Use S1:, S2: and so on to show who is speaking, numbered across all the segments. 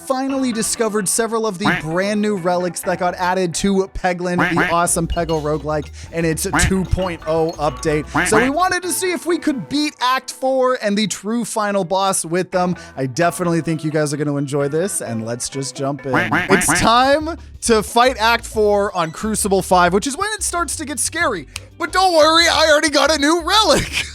S1: finally discovered several of the brand new relics that got added to Peglin, the awesome Pachinko Roguelike, and its 2.0 update. So we wanted to see if we could beat Act 4 and the true final boss with them. I definitely think you guys are going to enjoy this, and let's just jump in. It's time to fight Act 4 on Crucible 5, which is when it starts to get scary. But don't worry, I already got a new relic.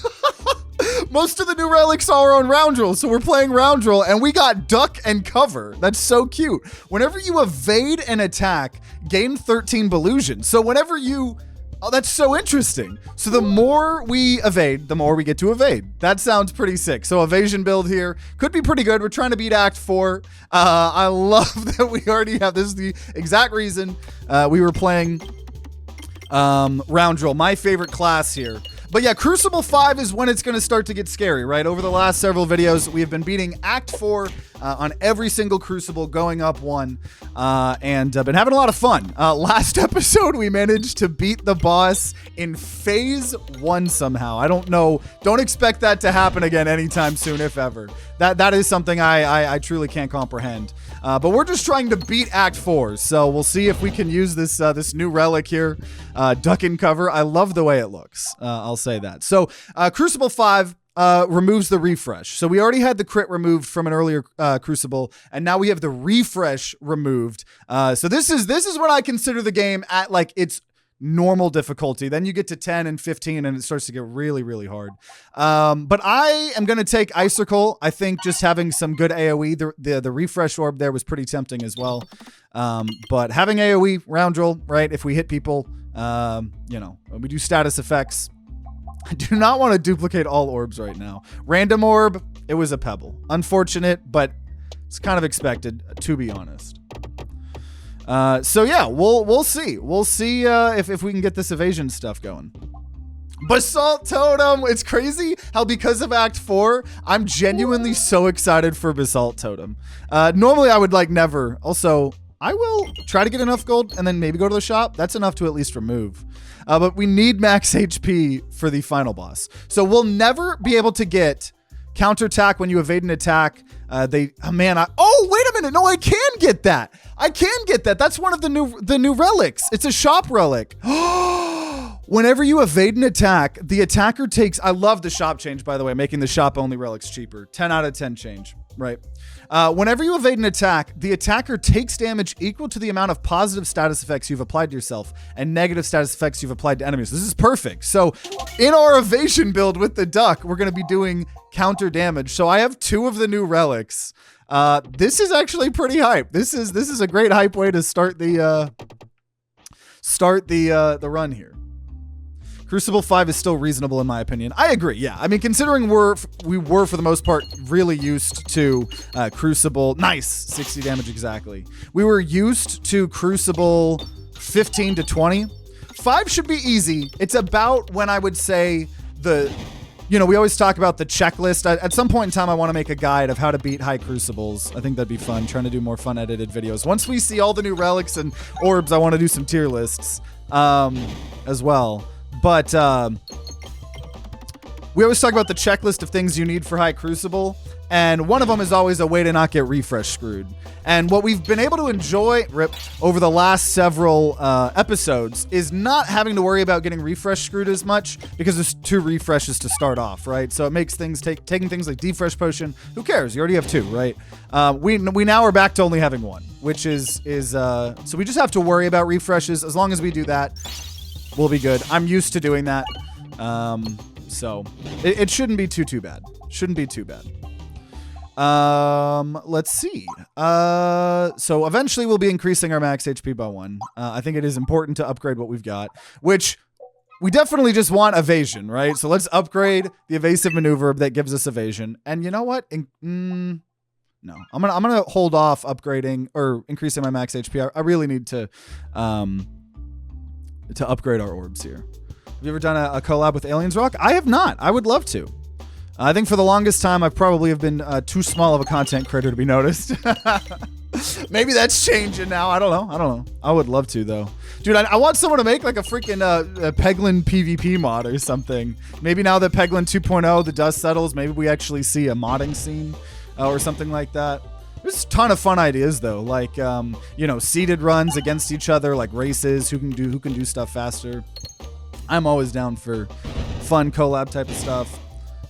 S1: Most of the new relics are on Roundrel, so we're playing Roundrel, and we got Duck and Cover. That's so cute. Whenever you evade an attack, gain 13 Belusion. So whenever you... Oh, that's so interesting. So the more we evade, the more we get to evade. That sounds pretty sick. So evasion build here could be pretty good. We're trying to beat Act 4. I love that we already have... This is the exact reason we were playing Roundrel, my favorite class here. But yeah, Crucible 5 is when it's going to start to get scary, right? Over the last several videos, we have been beating Act 4 on every single Crucible, going up one, and been having a lot of fun. Last episode, we managed to beat the boss in Phase 1 somehow. I don't know. Don't expect that to happen again anytime soon, if ever. That is something I truly can't comprehend. But we're just trying to beat Act 4, so we'll see if we can use this this new relic here, Duck and Cover. I love the way it looks. I'll say that. So Crucible 5 removes the refresh. So we already had the crit removed from an earlier Crucible, and now we have the refresh removed. So this is what I consider the game at like its normal difficulty. Then you get to 10 and 15 and it starts to get really, really hard. But I am going to take Icicle. I think just having some good AoE, the refresh orb there was pretty tempting as well. But having AoE, Roundrel, right? If we hit people, you know, we do status effects. I do not want to duplicate all orbs right now. Random orb, it was a pebble. Unfortunate, but it's kind of expected, to be honest. So yeah, we'll see. We'll see if we can get this evasion stuff going. Basalt Totem. It's crazy how because of Act 4, I'm genuinely so excited for Basalt Totem. Normally I would like never. Also, I will try to get enough gold and then maybe go to the shop. That's enough to at least remove. But we need max HP for the final boss. So we'll never be able to get counterattack when you evade an attack. Oh, wait a minute. No, I can get that. I can get that. That's one of the new relics. It's a shop relic. Whenever you evade an attack, the attacker takes... I love the shop change, by the way, making the shop only relics cheaper. 10 out of 10 change, right? Whenever you evade an attack, the attacker takes damage equal to the amount of positive status effects you've applied to yourself and negative status effects you've applied to enemies. This is perfect. So in our evasion build with the duck, we're going to be doing counter damage. So I have 2 of the new relics. This is actually pretty hype. This is a great hype way to start the run here. Crucible 5 is still reasonable in my opinion. I agree, yeah. I mean, considering we were for the most part really used to Crucible. Nice, 60 damage exactly. We were used to Crucible 15 to 20. 5 should be easy. It's about when I would say we always talk about the checklist. At some point in time, I want to make a guide of how to beat high Crucibles. I think that'd be fun, trying to do more fun edited videos. Once we see all the new relics and orbs, I want to do some tier lists as well. But we always talk about the checklist of things you need for high Crucible, and one of them is always a way to not get refresh screwed. And what we've been able to enjoy over the last several episodes is not having to worry about getting refresh screwed as much because there's 2 refreshes to start off, right? So it makes things taking things like defresh potion. Who cares? You already have 2, right? We now are back to only having 1, which is so we just have to worry about refreshes. As long as we do that, we'll be good. I'm used to doing that. So it shouldn't be too bad. Shouldn't be too bad. Let's see. So eventually we'll be increasing our max HP by 1. I think it is important to upgrade what we've got, which we definitely just want evasion, right? So let's upgrade the evasive maneuver that gives us evasion. And you know what? No, I'm gonna hold off upgrading or increasing my max HP. I really need to upgrade our orbs here. Have you ever done a collab with Aliens Rock? I have not. I would love to. I think for the longest time, I probably have been too small of a content creator to be noticed. Maybe that's changing now. I don't know. I would love to, though. Dude, I want someone to make like a freaking Peglin PvP mod or something. Maybe now that Peglin 2.0, the dust settles, maybe we actually see a modding scene or something like that. There's a ton of fun ideas though, like you know, seated runs against each other, like races, who can do stuff faster. I'm always down for fun collab type of stuff.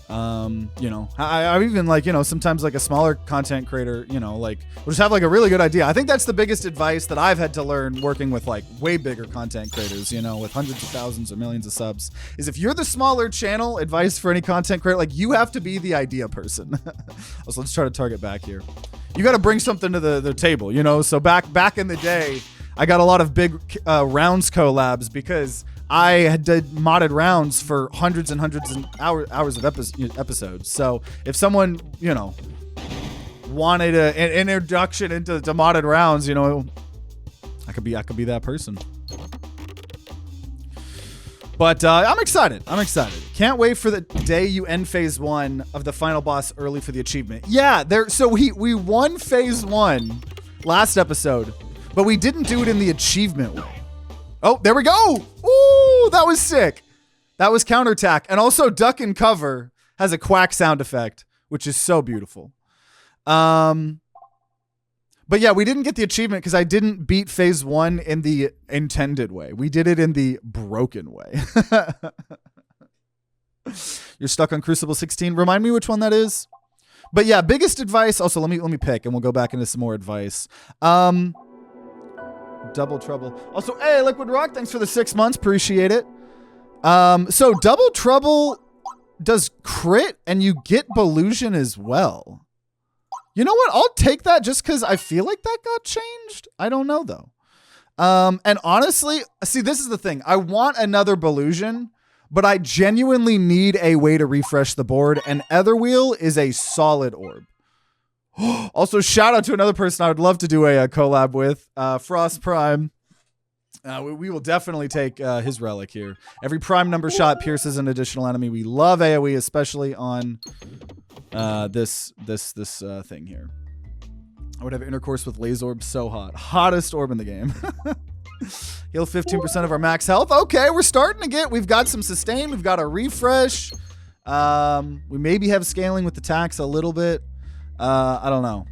S1: You know, I even like, you know, sometimes like a smaller content creator, you know, like will just have like a really good idea. I think that's the biggest advice that I've had to learn working with like way bigger content creators, you know, with hundreds of thousands or millions of subs, is if you're the smaller channel, advice for any content creator, like you have to be the idea person. So let's try to target back here. You got to bring something to the table, you know? So back in the day, I got a lot of big rounds collabs because I had did modded rounds for hundreds and hundreds and hours of episodes. So if someone, you know, wanted an introduction into modded rounds, you know, I could be that person. But I'm excited. Can't wait for the day you end phase 1 of the final boss early for the achievement. Yeah, so we won phase 1 last episode, but we didn't do it in the achievement way. Oh, there we go. Ooh, that was sick. That was counterattack. And also duck and cover has a quack sound effect, which is so beautiful. But yeah, we didn't get the achievement because I didn't beat phase 1 in the intended way. We did it in the broken way. You're stuck on Crucible 16. Remind me which one that is. But yeah, biggest advice. Also, let me pick and we'll go back into some more advice. Double Trouble. Also, hey, Liquid Rock, thanks for the 6 months. Appreciate it. So Double Trouble does crit and you get Belusion as well. You know what? I'll take that just because I feel like that got changed. I don't know though. And honestly, see, this is the thing. I want another Belusion, but I genuinely need a way to refresh the board, and Etherwheel is a solid orb. Also, shout out to another person I would love to do a collab with, Frost Prime. We will definitely take his relic here. Every prime number shot pierces an additional enemy. We love AoE, especially on this thing here. I would have intercourse with Laze Orb so hot. Hottest orb in the game. Heal 15% of our max health. Okay, we're starting to get, we've got some sustain. We've got a refresh. We maybe have scaling with the tax a little bit. I don't know.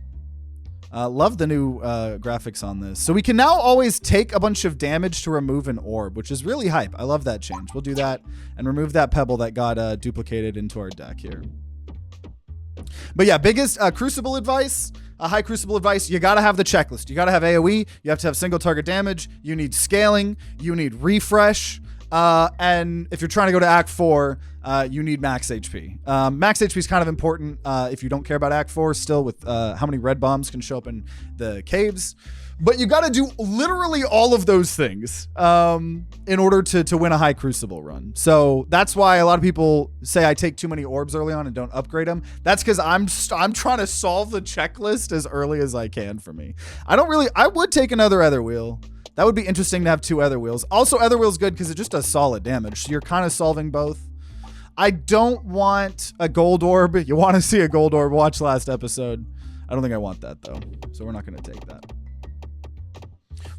S1: Love the new graphics on this. So we can now always take a bunch of damage to remove an orb, which is really hype. I love that change. We'll do that and remove that pebble that got duplicated into our deck here. But yeah, biggest Crucible advice, high Crucible advice, you got to have the checklist. You got to have AoE. You have to have single target damage. You need scaling. You need refresh. And if you're trying to go to Act 4, you need max HP. Max HP is kind of important if you don't care about Act 4 still, with how many red bombs can show up in the caves. But you got to do literally all of those things in order to win a high Crucible run. So that's why a lot of people say I take too many orbs early on and don't upgrade them. That's because I'm trying to solve the checklist as early as I can for me. I would take another Etherwheel. That would be interesting to have 2 Etherwheels. Also, Etherwheel's good because it just does solid damage. So you're kind of solving both. I don't want a gold orb. You want to see a gold orb, watch last episode. I don't think I want that though. So we're not going to take that.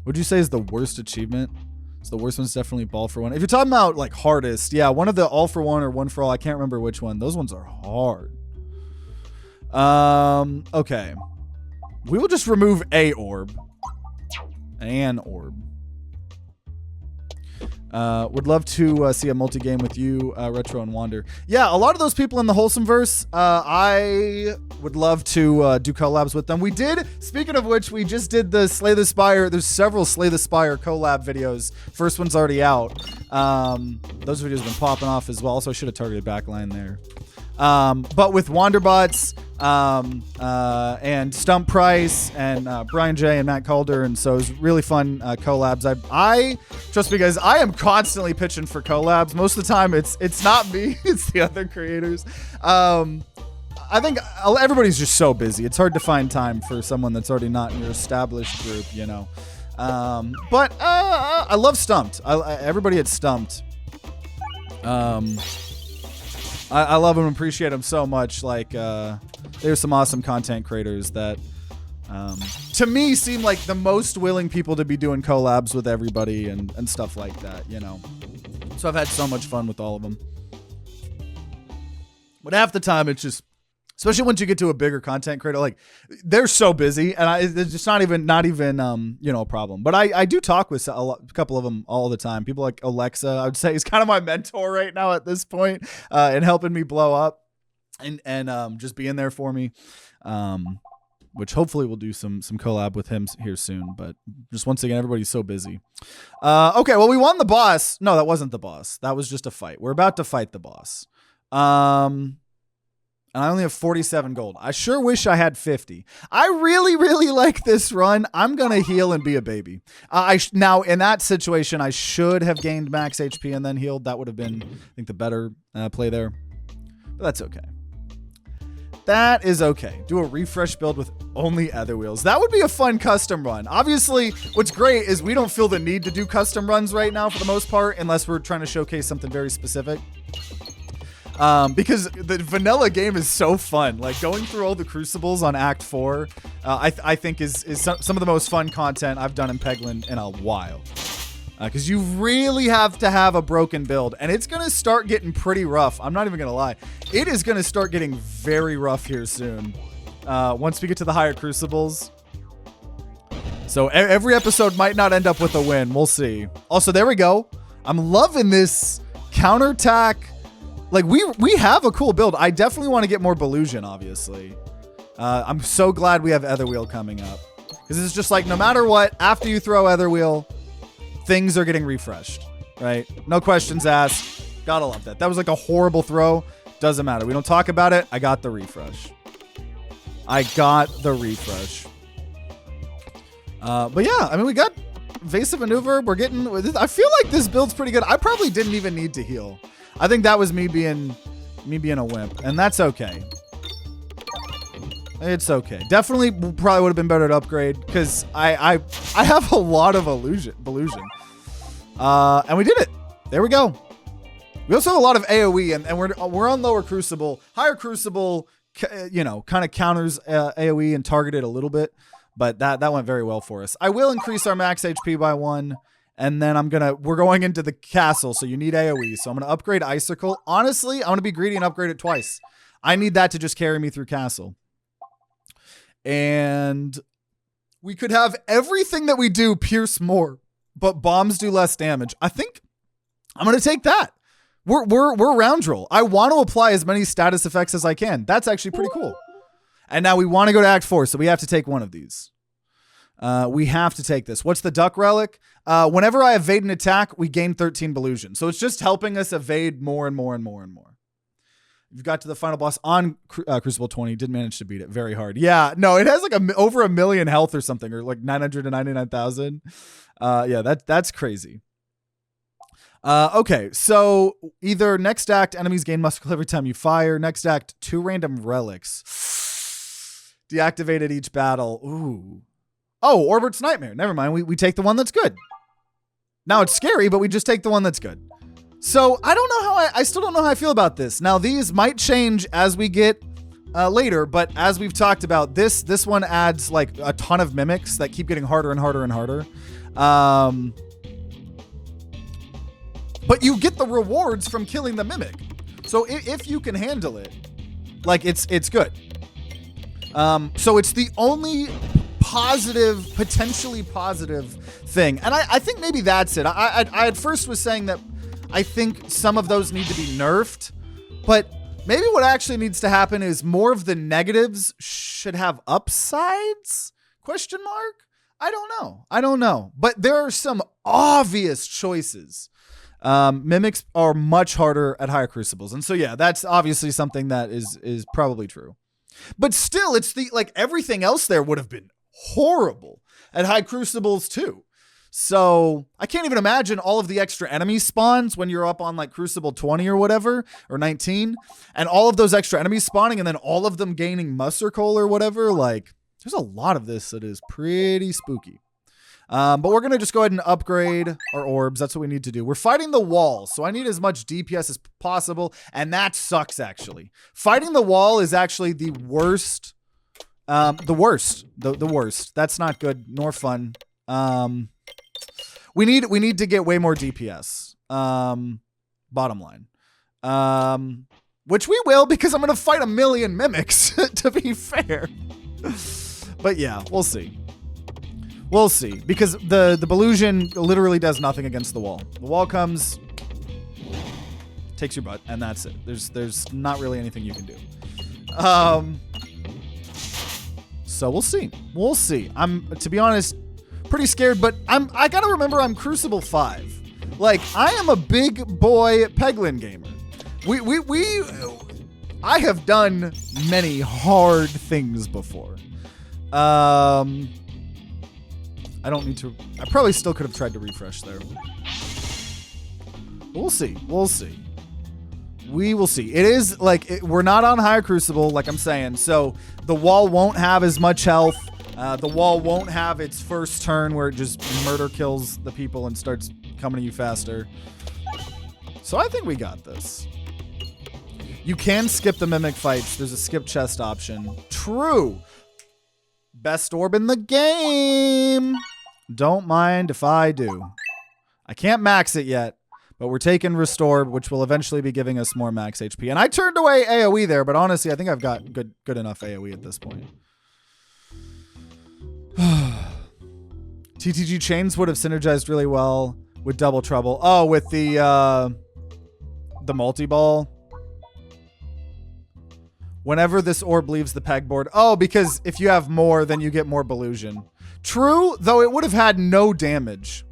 S1: Would you say is the worst achievement? So the worst one's definitely Ball for One. If you're talking about like hardest, yeah, one of the All for One or One for All, I can't remember which one. Those ones are hard. Okay. We will just remove a orb. An orb. Would love to see a multi-game with you, Retro and Wander. Yeah, a lot of those people in the Wholesome Verse, I would love to do collabs with them. We did, speaking of which, we just did the Slay the Spire. There's several Slay the Spire collab videos. First one's already out. Those videos have been popping off as well. Also, I should have targeted backline there. But with Wanderbots, and Stump Price and Brian J and Matt Calder, and so it was really fun collabs. I trust me guys, I am constantly pitching for collabs. Most of the time it's not me, it's the other creators. I think everybody's just so busy. It's hard to find time for someone that's already not in your established group, you know. But I love Stumped. Everybody at Stumped. I love them and appreciate them so much. Like, there's some awesome content creators that, to me, seem like the most willing people to be doing collabs with everybody and stuff like that, you know. So I've had so much fun with all of them. But half the time, it's just Especially once you get to a bigger content creator, like they're so busy, and it's just not even a problem. But I do talk with a couple of them all the time. People like Alexa, I would say, is kind of my mentor right now at this point, and helping me blow up, and just being there for me. Which hopefully we'll do some collab with him here soon. But just once again, everybody's so busy. Okay, well, we won the boss. No, that wasn't the boss. That was just a fight. We're about to fight the boss. And I only have 47 gold. I sure wish I had 50. I really, really like this run. I'm going to heal and be a baby. Now, in that situation, I should have gained max HP and then healed. That would have been, I think, the better play there. But that's okay. That is okay. Do a refresh build with only other wheels. That would be a fun custom run. Obviously, what's great is we don't feel the need to do custom runs right now for the most part, unless we're trying to showcase something very specific. Because the vanilla game is so fun. Like going through all the crucibles on Act 4, I think is some of the most fun content I've done in Peglin in a while. Because you really have to have a broken build, and it's going to start getting pretty rough. I'm not even going to lie. It is going to start getting very rough here soon. Once we get to the higher crucibles. So every episode might not end up with a win. We'll see. Also, there we go. I'm loving this counterattack. Like, we have a cool build. I definitely want to get more Belusion, obviously. I'm so glad we have Etherwheel coming up. Because it's just like, no matter what, after you throw Etherwheel, things are getting refreshed, right? No questions asked. Gotta love that. That was like a horrible throw. Doesn't matter. We don't talk about it. I got the refresh. But yeah, I mean, we got Evasive Maneuver. We're getting... I feel like this build's pretty good. I probably didn't even need to heal. I think that was me being a wimp, and that's okay. It's okay. Definitely probably would have been better to upgrade because I have a lot of Belusion. And we did it. There we go. We also have a lot of AoE, and we're on lower Crucible. Higher Crucible, kind of counters AoE and targeted a little bit, but that went very well for us. I will increase our max HP by 1. And then we're going into the castle, so you need AoE. So I'm going to upgrade Icicle. Honestly, I'm going to be greedy and upgrade it twice. I need that to just carry me through castle. And we could have everything that we do pierce more, but bombs do less damage. I think I'm going to take that. We're round roll. I want to apply as many status effects as I can. That's actually pretty cool. And now we want to go to Act 4, so we have to take one of these. We have to take this. What's the duck relic? Whenever I evade an attack, we gain 13 Belusion. So it's just helping us evade more and more and more and more. You've got to the final boss on Crucible 20. Did manage to beat it very hard. Yeah, no, it has like over 1 million health or something, or like 999,000. Yeah, that's crazy. Okay, so either next act, enemies gain muscle every time you fire. Next act, 2 random relics. Deactivated each battle. Ooh. Oh, Orbert's Nightmare. Never mind. We take the one that's good. Now it's scary, but we just take the one that's good. So I don't know how I still don't know how I feel about this. Now these might change as we get later, but as we've talked about, this one adds like a ton of mimics that keep getting harder and harder and harder. But you get the rewards from killing the mimic. So if you can handle it, like it's good. So it's the only potentially positive thing. And I think maybe that's it. I at first was saying that I think some of those need to be nerfed, but maybe what actually needs to happen is more of the negatives should have upsides? ? I don't know. But there are some obvious choices. Mimics are much harder at higher crucibles. And so, yeah, that's obviously something that is probably true. But still, it's everything else there would have been horrible at high crucibles too. So I can't even imagine all of the extra enemy spawns when you're up on like Crucible 20 or whatever, or 19, and all of those extra enemies spawning and then all of them gaining Mussercoal or whatever. Like there's a lot of this that is pretty spooky. But we're going to just go ahead and upgrade our orbs. That's what we need to do. We're fighting the wall, so I need as much DPS as possible, and that sucks, actually. Fighting the wall is actually the worst. The worst. That's not good nor fun. We need to get way more DPS. Bottom line. which we will because I'm going to fight a million mimics, to be fair. But yeah, we'll see. We'll see, because the Ballusion literally does nothing against the wall. The wall comes, takes your butt, and that's it. There's not really anything you can do. So we'll see. We'll see. I'm, to be honest, pretty scared, but I gotta remember I'm Crucible 5. Like, I am a big boy Peglin gamer. I have done many hard things before. I don't need to, I probably still could have tried to refresh there. We'll see. We'll see. We will see. It is like, we're not on higher Crucible, like I'm saying, so the wall won't have as much health. The wall won't have its first turn where it just murder kills the people and starts coming to you faster. So I think we got this. You can skip the mimic fights. There's a skip chest option. True. Best orb in the game. Don't mind if I do. I can't max it yet, but we're taking Restore, which will eventually be giving us more max HP. And I turned away AoE there, but honestly, I think I've got good enough AoE at this point. TTG chains would have synergized really well with Double Trouble. Oh, with the multi-ball. Whenever this orb leaves the pegboard. Oh, because if you have more, then you get more Ballusion. True, though it would have had no damage.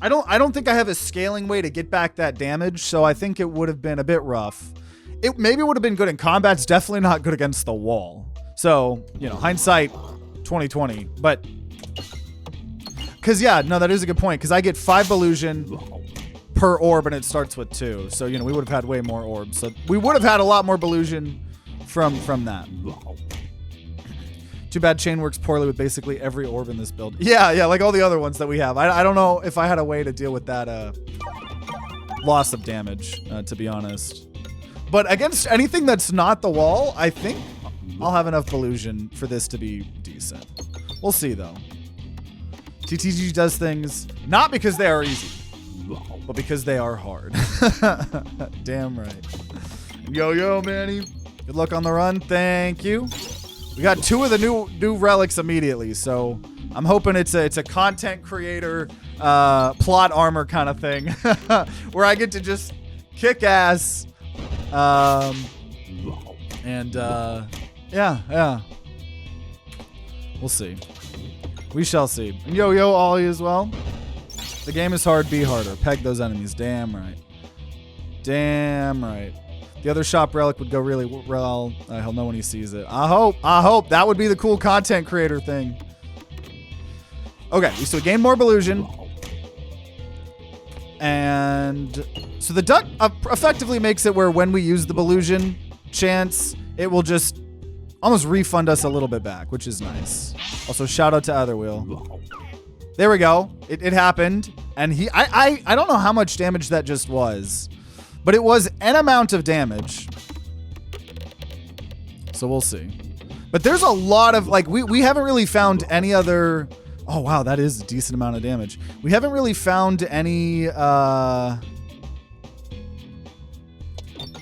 S1: I don't think I have a scaling way to get back that damage, so I think it would have been a bit rough. It maybe would have been good in combat. It's definitely not good against the wall. So, you know, hindsight 2020. But because yeah, no, that is a good point. Because I get 5 Ballusion per orb, and it starts with 2. So, you know, we would have had way more orbs. So we would have had a lot more Ballusion from that. Too bad chain works poorly with basically every orb in this build. Yeah, like all the other ones that we have. I don't know if I had a way to deal with that loss of damage, to be honest. But against anything that's not the wall, I think I'll have enough Ballusion for this to be decent. We'll see, though. TTG does things not because they are easy, but because they are hard. Damn right. Yo, Manny. Good luck on the run. Thank you. We got 2 of the new relics immediately, so I'm hoping it's a content creator plot armor kind of thing where I get to just kick ass. Yeah. We'll see. We shall see. And yo, Ollie as well. The game is hard, be harder. Peg those enemies. Damn right. Damn right. The other shop relic would go really well. He'll know when he sees it. I hope. That would be the cool content creator thing. Okay, so we gain more Ballusion. And so the duck effectively makes it where when we use the Ballusion chance, it will just almost refund us a little bit back, which is nice. Also, shout out to Otherwheel. There we go. It happened. And I don't know how much damage that just was. But it was an amount of damage. So we'll see. But there's a lot of, like, we haven't really found any other... Oh, wow, that is a decent amount of damage. We haven't really found any... I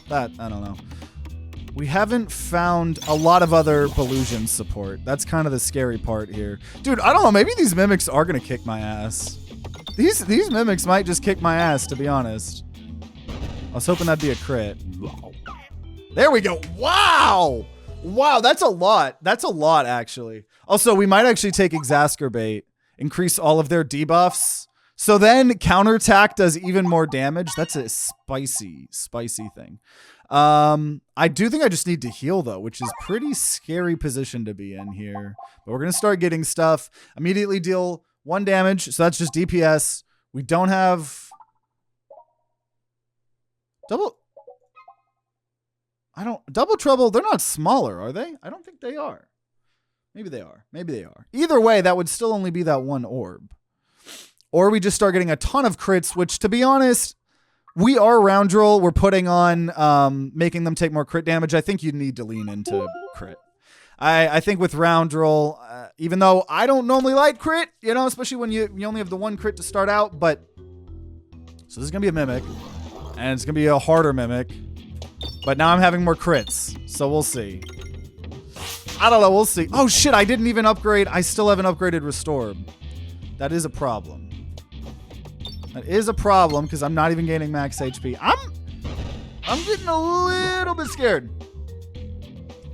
S1: don't know. We haven't found a lot of other Ballusion support. That's kind of the scary part here. Dude, I don't know. Maybe these mimics are going to kick my ass. These mimics might just kick my ass, to be honest. I was hoping that'd be a crit. There we go. Wow. Wow, that's a lot. That's a lot, actually. Also, we might actually take Exacerbate, increase all of their debuffs. So then counterattack does even more damage. That's a spicy thing. I do think I just need to heal, though, which is pretty scary position to be in here. But we're going to start getting stuff. Immediately deal 1 damage. So that's just DPS. We don't have... Double Trouble, they're not smaller, are they? I don't think they are. Maybe they are. Maybe they are. Either way, that would still only be that 1 orb. Or we just start getting a ton of crits, which, to be honest, we are Roundrel. We're putting on making them take more crit damage. I think you need to lean into crit. I think with Roundrel, even though I don't normally like crit, you know, especially when you only have the 1 crit to start out, but... So this is going to be a Mimic. And it's going to be a harder Mimic. But now I'm having more crits, so we'll see. I don't know, we'll see. Oh shit, I didn't even upgrade. I still haven't upgraded Restore. That is a problem. That is a problem because I'm not even gaining max HP. I'm getting a little bit scared.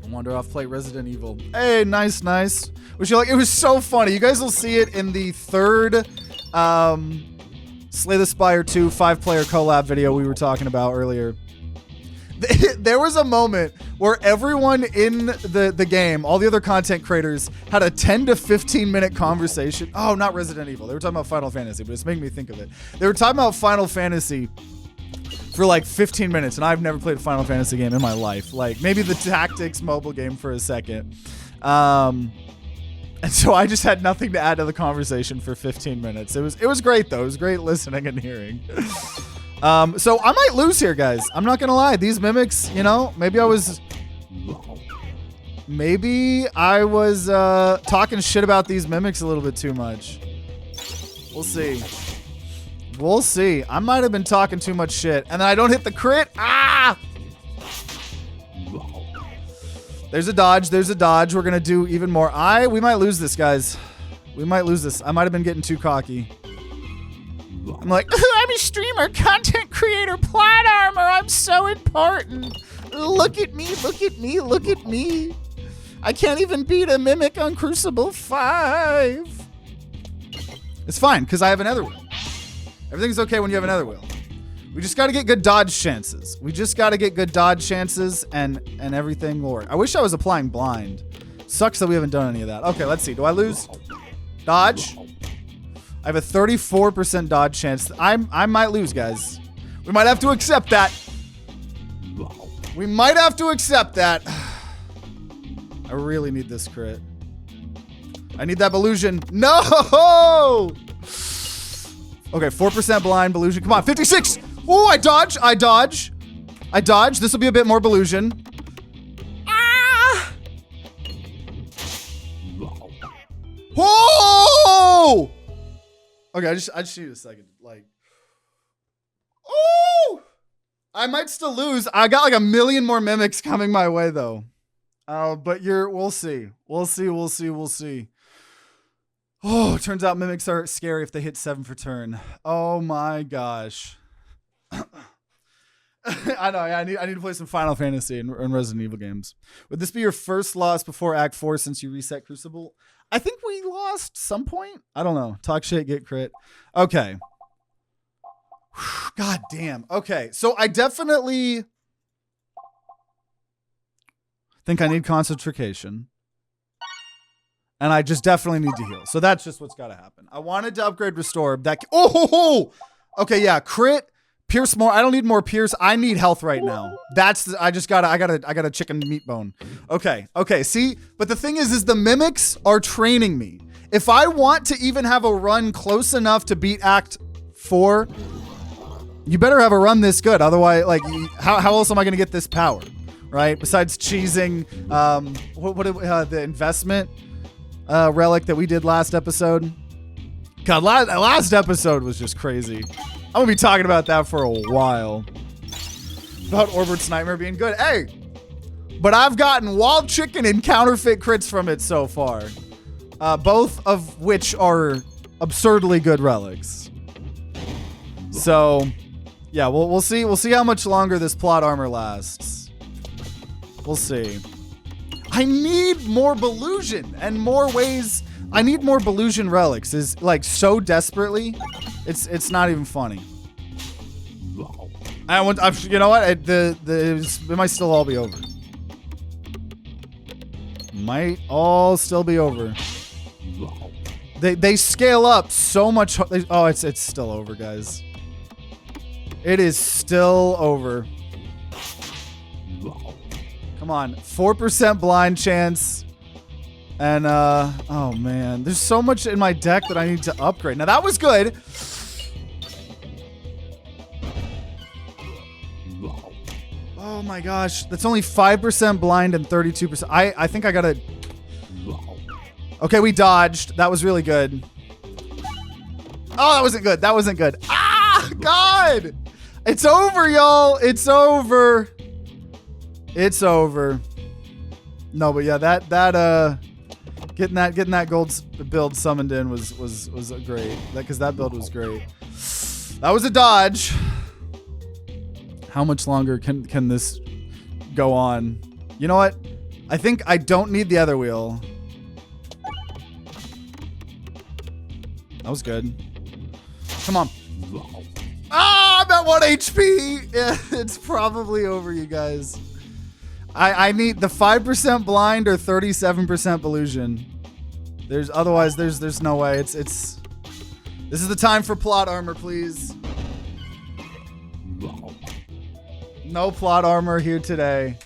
S1: I wander off, play Resident Evil. Hey, nice, nice. Which you like? It was so funny. You guys will see it in the third Slay the Spire 2 5-player collab video we were talking about earlier. There was a moment where everyone in the game, all the other content creators, had a 10 to 15 minute conversation. Oh, not Resident Evil. They were talking about Final Fantasy, but it's making me think of it. They were talking about Final Fantasy for like 15 minutes, and I've never played a Final Fantasy game in my life. Like maybe the Tactics mobile game for a second. And so I just had nothing to add to the conversation for 15 minutes. It was great though. It was great listening and hearing. So I might lose here, guys. I'm not gonna lie. These mimics, you know, maybe I was talking shit about these mimics a little bit too much. We'll see. We'll see. I might have been talking too much shit, and then I don't hit the crit. Ah! There's a dodge. There's a dodge. We're gonna do even more. We might lose this, guys. We might lose this. I might have been getting too cocky. I'm like, I'm a streamer, content creator, plot armor. I'm so important. Look at me, look at me, look at me. I can't even beat a mimic on Crucible 5. It's fine, because I have an Nether Wheel. Everything's okay when you have an Nether Wheel. We just got to get good dodge chances. We just got to get good dodge chances and everything will work. I wish I was applying blind. Sucks that we haven't done any of that. Okay, let's see. Do I lose? Dodge. I have a 34% dodge chance. I might lose, guys. We might have to accept that. We might have to accept that. I really need this crit. I need that Belusion. No! Okay, 4% blind, Belusion. Come on, 56! Oh, I dodge, I dodge. I dodge. This will be a bit more Belusion. Ah! Oh! Okay, I just need a second. Like, oh! I might still lose. I got like a million more mimics coming my way though. But we'll see. We'll see, we'll see, we'll see. Oh, it turns out mimics are scary if they hit 7 for turn. Oh my gosh. I know, I need to play some Final Fantasy and Resident Evil games. Would this be your first loss before Act 4 since you reset Crucible? I think we lost some point. I don't know. Talk shit, get crit. Okay. God damn. Okay, so I definitely think I need concentration. And I just definitely need to heal. So that's just what's got to happen. I wanted to upgrade Restore. Okay, yeah, crit. Pierce more. I don't need more pierce. I need health right now. I got a chicken meat bone. Okay. See, but the thing is the mimics are training me. If I want to even have a run close enough to beat Act 4, you better have a run this good. Otherwise, like, how else am I going to get this power, right? Besides cheesing, the investment relic that we did last episode. God, last episode was just crazy. I'm gonna be talking about that for a while. About Orbert's Nightmare being good. Hey, but I've gotten wild chicken and counterfeit crits from it so far. Both of which are absurdly good relics. So, yeah, we'll see. We'll see how much longer this plot armor lasts. We'll see. I need more Belusion and more ways. I need more Belusion relics. Is like so desperately. It's not even funny. You know what? It might still all be over. Might all still be over. They scale up so much. Oh, it's still over, guys. It is still over. Come on, 4% blind chance. And, oh man, there's so much in my deck that I need to upgrade. Now that was good. Oh my gosh, that's only 5% blind and 32%. I think I gotta. Okay, we dodged. That was really good. Oh, that wasn't good. That wasn't good. Ah, God. It's over, y'all. It's over. It's over. No, but yeah, getting that gold build summoned in was great. Because that build was great. That was a dodge. How much longer can this go on? You know what? I think I don't need the other wheel. That was good. Come on. Ah, I'm at 1 HP. Yeah, it's probably over, you guys. I need the 5% blind or 37% illusion. Otherwise there's no way. This is the time for plot armor, please. No plot armor here today.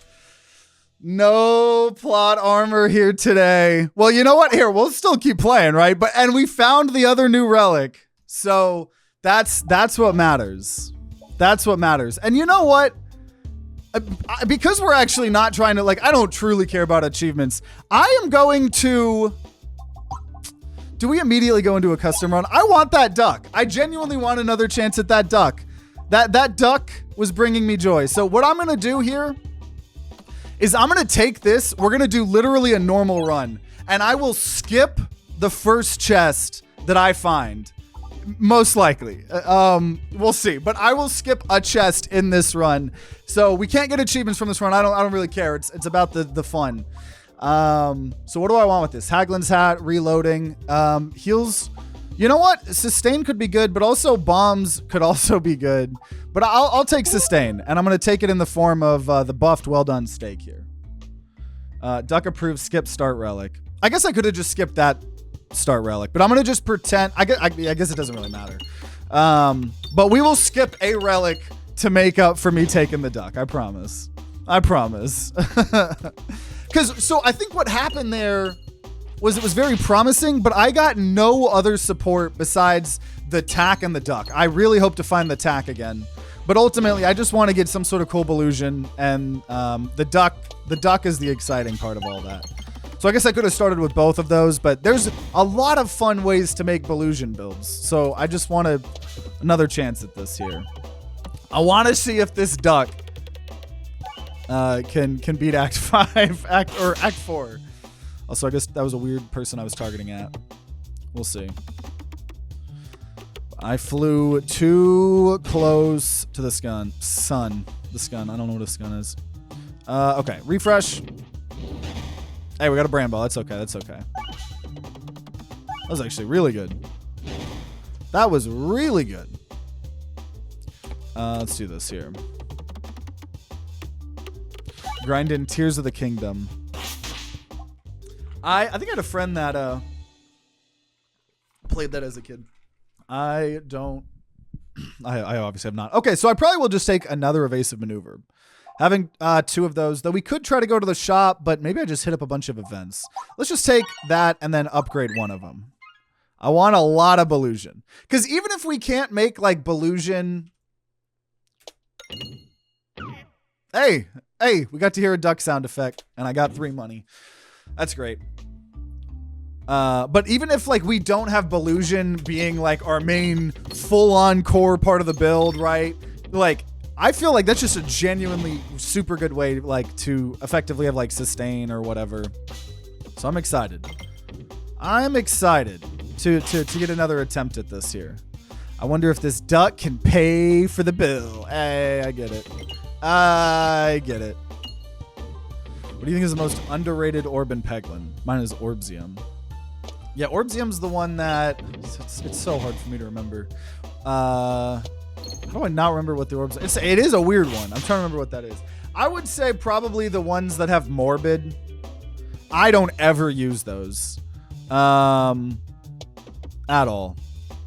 S1: No plot armor here today. Well, you know what? Here, we'll still keep playing, right? And we found the other new relic. So that's what matters. That's what matters. And you know what? Because we're actually not trying to, like, I don't truly care about achievements. I am going to... Do we immediately go into a custom run? I want that duck. I genuinely want another chance at that duck. That duck was bringing me joy. So what I'm going to do here is I'm going to take this. We're going to do literally a normal run. And I will skip the first chest that I find. Most likely. We'll see. But I will skip a chest in this run. So we can't get achievements from this run. I don't really care. It's about the fun. So what do I want with this? Haglin's hat, reloading, heals. You know what? Sustain could be good, but also bombs could also be good. But I'll take sustain, and I'm going to take it in the form of the buffed well done steak here. Duck approved, skip start relic. I guess I could have just skipped that start relic, but I'm going to just pretend. I guess it doesn't really matter. But we will skip a relic to make up for me taking the duck. I promise. I promise. So I think what happened there was it was very promising, but I got no other support besides the tack and the duck. I really hope to find the tack again. But ultimately, I just want to get some sort of cool illusion, and the duck is the exciting part of all that. So I guess I could have started with both of those, but there's a lot of fun ways to make Belusion builds. So I just want another chance at this here. I want to see if this duck can beat Act 5 Act 4. Also, I guess that was a weird person I was targeting at. We'll see. I flew too close to the sun. The scun. I don't know what a scun is. Okay, refresh. Hey, we got a Bramble. That's okay. That's okay. That was actually really good. That was really good. Let's do this here. Grind in Tears of the Kingdom. I think I had a friend that played that as a kid. I obviously have not. Okay, so I probably will just take another evasive maneuver. Having 2 of those, though we could try to go to the shop, but maybe I just hit up a bunch of events. Let's just take that and then upgrade one of them. I want a lot of Belusion. Because even if we can't make, like, Belusion... Hey, we got to hear a duck sound effect, and I got 3 money. That's great. But even if, like, we don't have Belusion being, like, our main full-on core part of the build, right? Like, I feel like that's just a genuinely super good way, like, to effectively have, like, sustain or whatever. So I'm excited. I'm excited to get another attempt at this here. I wonder if this duck can pay for the bill. Hey, I get it. I get it. What do you think is the most underrated orb in Peglin? Mine is Orbsium. Yeah, Orbsium's the one that... It's so hard for me to remember. How do I not remember what the orbs... It is a weird one. I'm trying to remember what that is. I would say probably the ones that have Morbid. I don't ever use those. At all.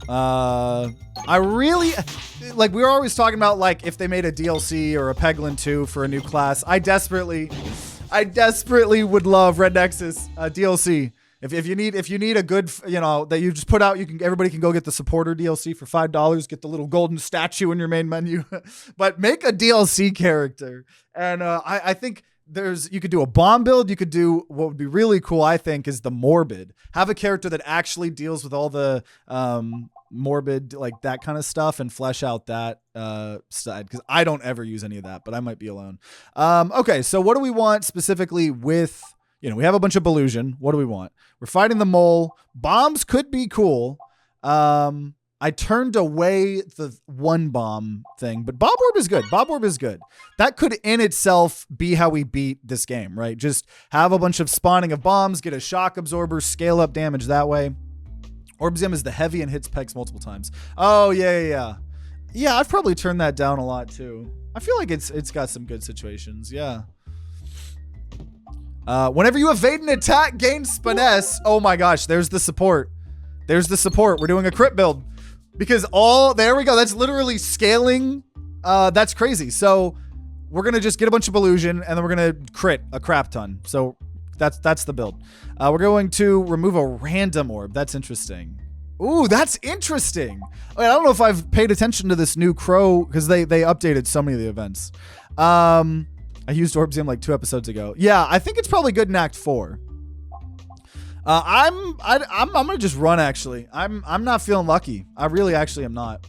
S1: I really... Like, we were always talking about, like, if they made a DLC or a Peglin 2 for a new class. I desperately would love Red Nexus DLC. If you need a good, you know, that you just put out, everybody can go get the supporter DLC for $5, get the little golden statue in your main menu, but make a DLC character. And I think you could do a bomb build. You could do what would be really cool, I think, is the Morbid. Have a character that actually deals with all the morbid, like that kind of stuff, and flesh out that side, because I don't ever use any of that, but I might be alone. Okay, so what do we want specifically with, we have a bunch of Ballusion. What do we want? We're fighting the mole. Bombs could be cool. I turned away the one bomb thing, but Bob Orb is good. Bob Orb is good. That could in itself be how we beat this game, right? Just have a bunch of spawning of bombs, get a shock absorber, scale up damage that way. Orbsium is the heavy and hits pegs multiple times. Oh, yeah. Yeah, I've probably turned that down a lot too. I feel like it's got some good situations, yeah. Whenever you evade an attack, gain finesse. Oh my gosh, there's the support. There's the support. We're doing a crit build. Because there we go. That's literally scaling. That's crazy. So we're going to just get a bunch of Ballusion, and then we're going to crit a crap ton. So that's the build. We're going to remove a random orb. That's interesting. Ooh, that's interesting. I don't know if I've paid attention to this new Crow, because they updated so many of the events. I used Orbsium like 2 episodes ago. Yeah, I think it's probably good in Act 4. I'm gonna just run, actually. I'm not feeling lucky. I really actually am not.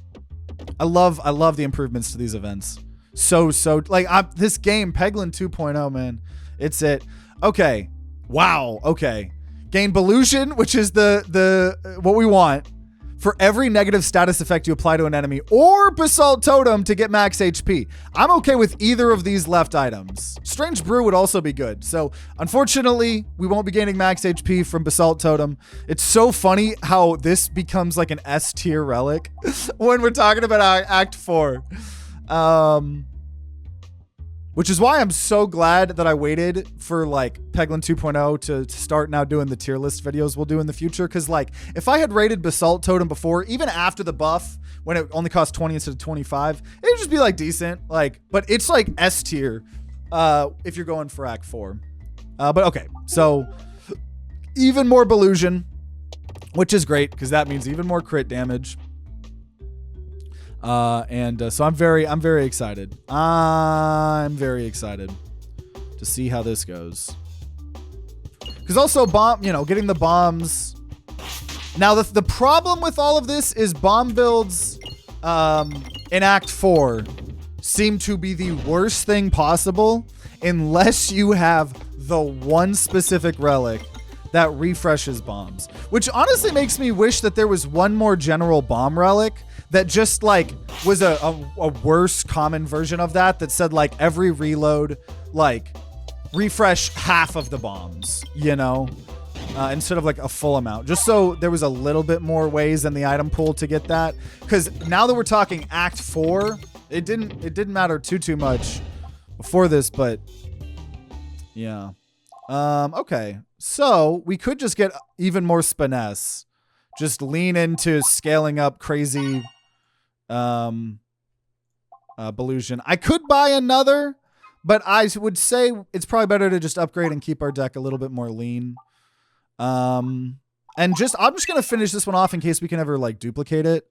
S1: I love the improvements to these events. So like this game, Peglin 2.0, man. It's it. Okay. Wow. Okay. Gain Ballusion, which is the what we want, for every negative status effect you apply to an enemy, or Basalt Totem to get max HP. I'm okay with either of these left items. Strange Brew would also be good. So unfortunately, we won't be gaining max HP from Basalt Totem. It's so funny how this becomes like an S tier relic when we're talking about Act 4. Which is why I'm so glad that I waited for like Peglin 2.0 to start now doing the tier list videos we'll do in the future. Because like if I had rated Basalt Totem before, even after the buff, when it only cost 20 instead of 25, it would just be like decent. Like, but it's like S tier if you're going for Act 4. But okay, so even more Ballusion, which is great because that means even more crit damage. So I'm very excited. I'm very excited to see how this goes. Because also getting the bombs. Now the problem with all of this is bomb builds in Act 4 seem to be the worst thing possible unless you have the one specific relic that refreshes bombs. Which honestly makes me wish that there was one more general bomb relic that just like was a worse common version of that said like every reload, like refresh half of the bombs, instead of like a full amount, just so there was a little bit more ways in the item pool to get that. Because now that we're talking Act 4, it didn't matter too much before this, but yeah. Okay, so we could just get even more finesse, just lean into scaling up crazy Ballusion. I could buy another, but I would say it's probably better to just upgrade and keep our deck a little bit more lean. I'm just gonna finish this one off in case we can ever like duplicate it.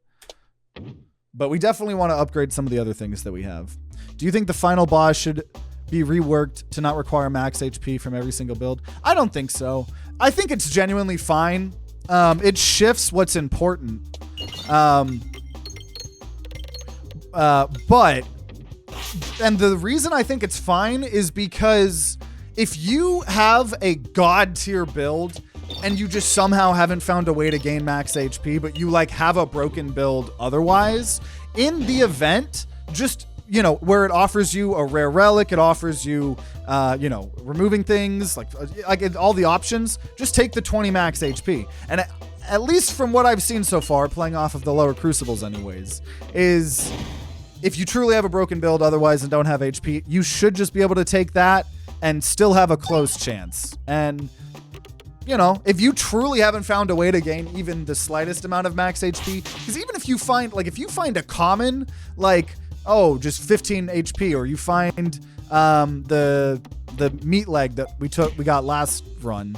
S1: But we definitely want to upgrade some of the other things that we have. Do you think the final boss should be reworked to not require max HP from every single build? I don't think so. I think it's genuinely fine. It shifts what's important. But the reason I think it's fine is because if you have a god tier build and you just somehow haven't found a way to gain max HP, but you like have a broken build otherwise, in the event, just, where it offers you a rare relic, it offers you, removing things, like all the options, just take the 20 max HP. And at least from what I've seen so far, playing off of the lower crucibles anyways, is if you truly have a broken build otherwise and don't have HP, you should just be able to take that and still have a close chance. And, if you truly haven't found a way to gain even the slightest amount of max HP, because even if you find a common, just 15 HP, or you find the meat leg that we got last run,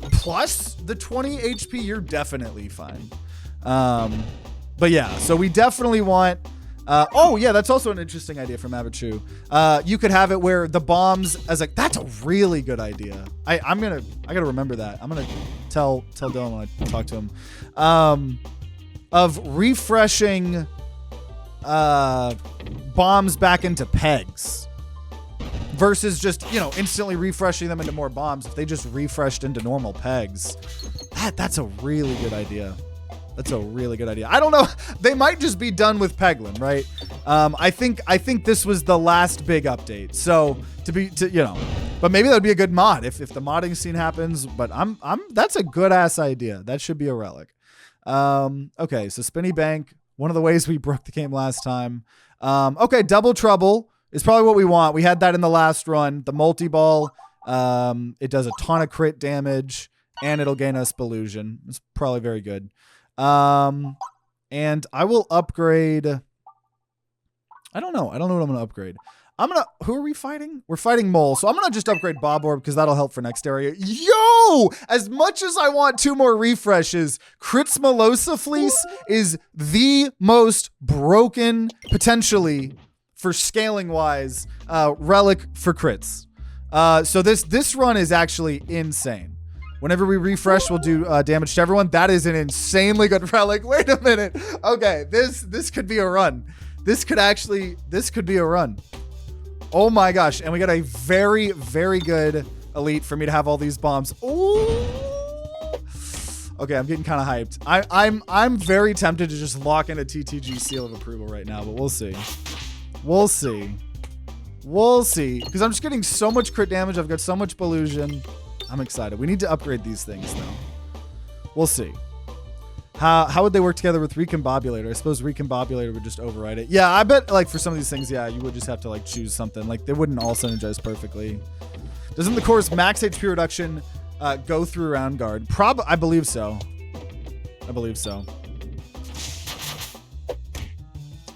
S1: plus the 20 HP, you're definitely fine. But yeah, so we definitely want, that's also an interesting idea from Abichu. You could have it where the bombs that's a really good idea. I gotta remember that. I'm gonna tell Dylan when I talk to him. of refreshing bombs back into pegs versus just, you know, instantly refreshing them into more bombs. If they just refreshed into normal pegs, that's a really good idea. That's a really good idea. I don't know. They might just be done with Peglin, right? I think this was the last big update. So you know, but maybe that would be a good mod if the modding scene happens. But that's a good ass idea. That should be a relic. Okay, so Spinny Bank, one of the ways we broke the game last time. Okay, Double Trouble is probably what we want. We had that in the last run. The multi-ball, it does a ton of crit damage, and it'll gain us Belusion. It's probably very good. And I will upgrade. I don't know what I'm going to upgrade. Who are we fighting? We're fighting Mole. So I'm going to just upgrade Bob Orb because that'll help for next area. Yo! As much as I want 2 more refreshes, Crits Melosa Fleece is the most broken, potentially, for scaling wise, relic for crits. So this run is actually insane. Whenever we refresh, we'll do damage to everyone. That is an insanely good relic. Wait a minute. Okay, this could be a run. This could be a run. Oh my gosh. And we got a very, very good elite for me to have all these bombs. Ooh. Okay, I'm getting kind of hyped. I'm very tempted to just lock in a TTG seal of approval right now, but we'll see. We'll see. We'll see. Because I'm just getting so much crit damage. I've got so much Belusion. I'm excited. We need to upgrade these things, though. We'll see. How would they work together with Recombobulator? I suppose Recombobulator would just override it. Yeah, I bet, like, for some of these things, yeah, you would just have to, like, choose something. Like, they wouldn't all synergize perfectly. Doesn't the course max HP reduction go through round guard? I believe so. I believe so.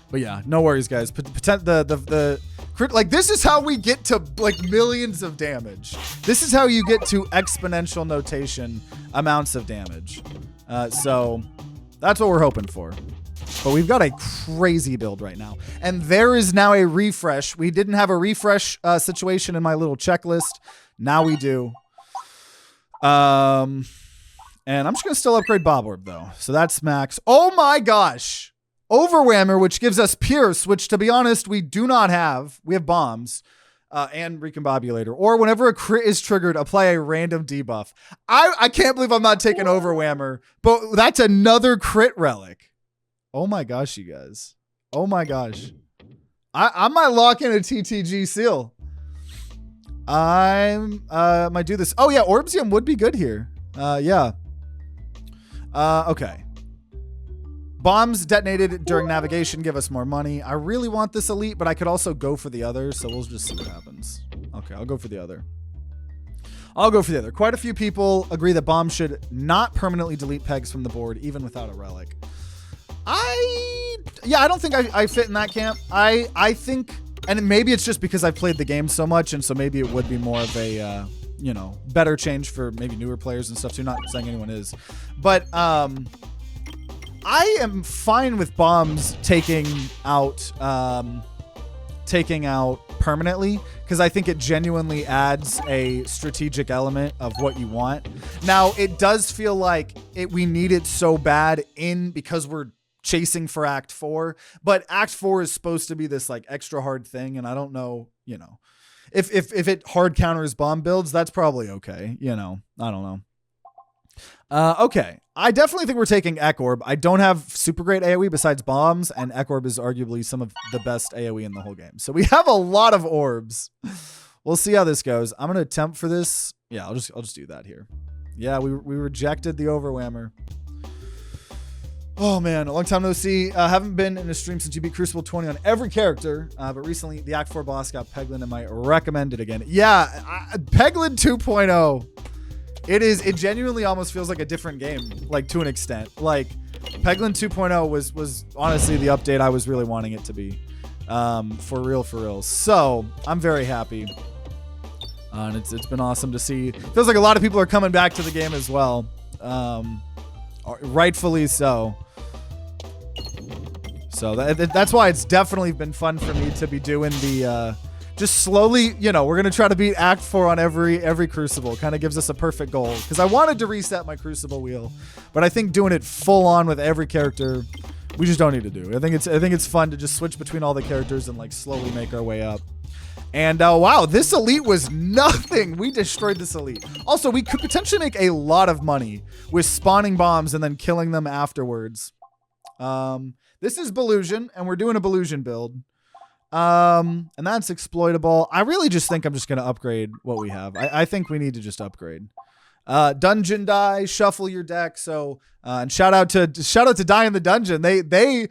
S1: But yeah, no worries, guys. Like, this is how we get to, like, millions of damage. This is how you get to exponential notation amounts of damage. So that's what we're hoping for. But we've got a crazy build right now. And there is now a refresh. We didn't have a refresh situation in my little checklist. Now we do. And I'm just going to still upgrade Bob Orb, though. So that's max. Oh, my gosh. Overwhammer, which gives us Pierce, which, to be honest, we do not have. We have bombs and Recombobulator. Or whenever a crit is triggered, apply a random debuff. I can't believe I'm not taking Overwhammer, but that's another crit relic. Oh my gosh, you guys. Oh my gosh. I might lock in a TTG seal. I might do this. Oh yeah, Orbsium would be good here. Yeah. Okay. Bombs detonated during navigation give us more money. I really want this elite, but I could also go for the other, so we'll just see what happens. Okay, I'll go for the other. Quite a few people agree that bombs should not permanently delete pegs from the board, even without a relic. I don't think I fit in that camp. I think, and maybe it's just because I've played the game so much, and so maybe it would be more of a, you know, better change for maybe newer players and stuff too. Not saying anyone is, but I am fine with bombs taking out permanently, because I think it genuinely adds a strategic element of what you want. Now, it does feel like we need it so bad because we're chasing for Act 4, but Act 4 is supposed to be this like extra hard thing, and I don't know, you know, if it hard counters bomb builds, that's probably okay, you know, I don't know. Okay, I definitely think we're taking Ekorb. I don't have super great AoE besides bombs, and Ekorb is arguably some of the best AoE in the whole game. So we have a lot of orbs. We'll see how this goes. I'm gonna attempt for this. Yeah, I'll just do that here. Yeah, we rejected the Overwhammer. Oh man, a long time no see. Haven't been in a stream since you beat Crucible 20 on every character, but recently the Act 4 boss got Peglin and might recommend it again. Yeah, Peglin 2.0. It genuinely almost feels like a different game, like to an extent. Like Peglin 2.0 was honestly the update I was really wanting it to be, for real. So I'm very happy, and it's been awesome to see. It feels like a lot of people are coming back to the game as well, rightfully so. So that's why it's definitely been fun for me to be doing the just slowly, you know, we're going to try to beat Act 4 on every Crucible. Kind of gives us a perfect goal. Because I wanted to reset my Crucible wheel. But I think doing it full on with every character, we just don't need to do. I think it's fun to just switch between all the characters and like slowly make our way up. And wow, this elite was nothing. We destroyed this elite. Also, we could potentially make a lot of money with spawning bombs and then killing them afterwards. This is Belusion, and we're doing a Belusion build. And that's exploitable. I really just think I'm just going to upgrade what we have. I think we need to just upgrade. Dungeon die, shuffle your deck. So, and shout out to Die in the Dungeon. They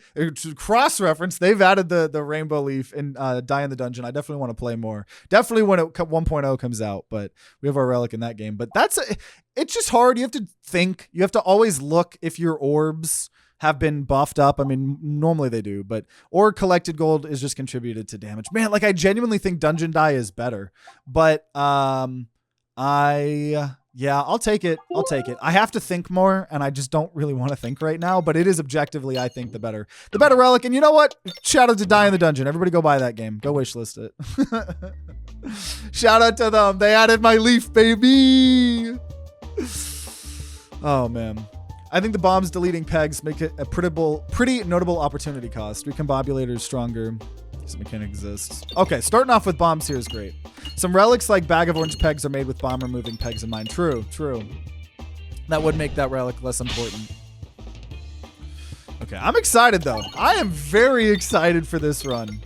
S1: cross-reference. They've added the Rainbow Leaf in Die in the Dungeon. I definitely want to play more. Definitely when 1.0 comes out, but we have our relic in that game. But it's just hard. You have to think. You have to always look if your orbs have been buffed up. I mean, normally they do, or collected gold is just contributed to damage. Man, like I genuinely think Dungeon Die is better, but yeah, I'll take it. I have to think more, and I just don't really want to think right now, but it is objectively, I think, the better relic. And you know what? Shout out to Die in the Dungeon. Everybody go buy that game. Go wishlist it. Shout out to them. They added my leaf, baby. Oh, man. I think the bombs deleting pegs make it a pretty notable opportunity cost. Recombobulator stronger. This mechanic exists. Okay, starting off with bombs here is great. Some relics like Bag of Orange pegs are made with bomb removing pegs in mind. True. That would make that relic less important. Okay, I'm excited though. I am very excited for this run.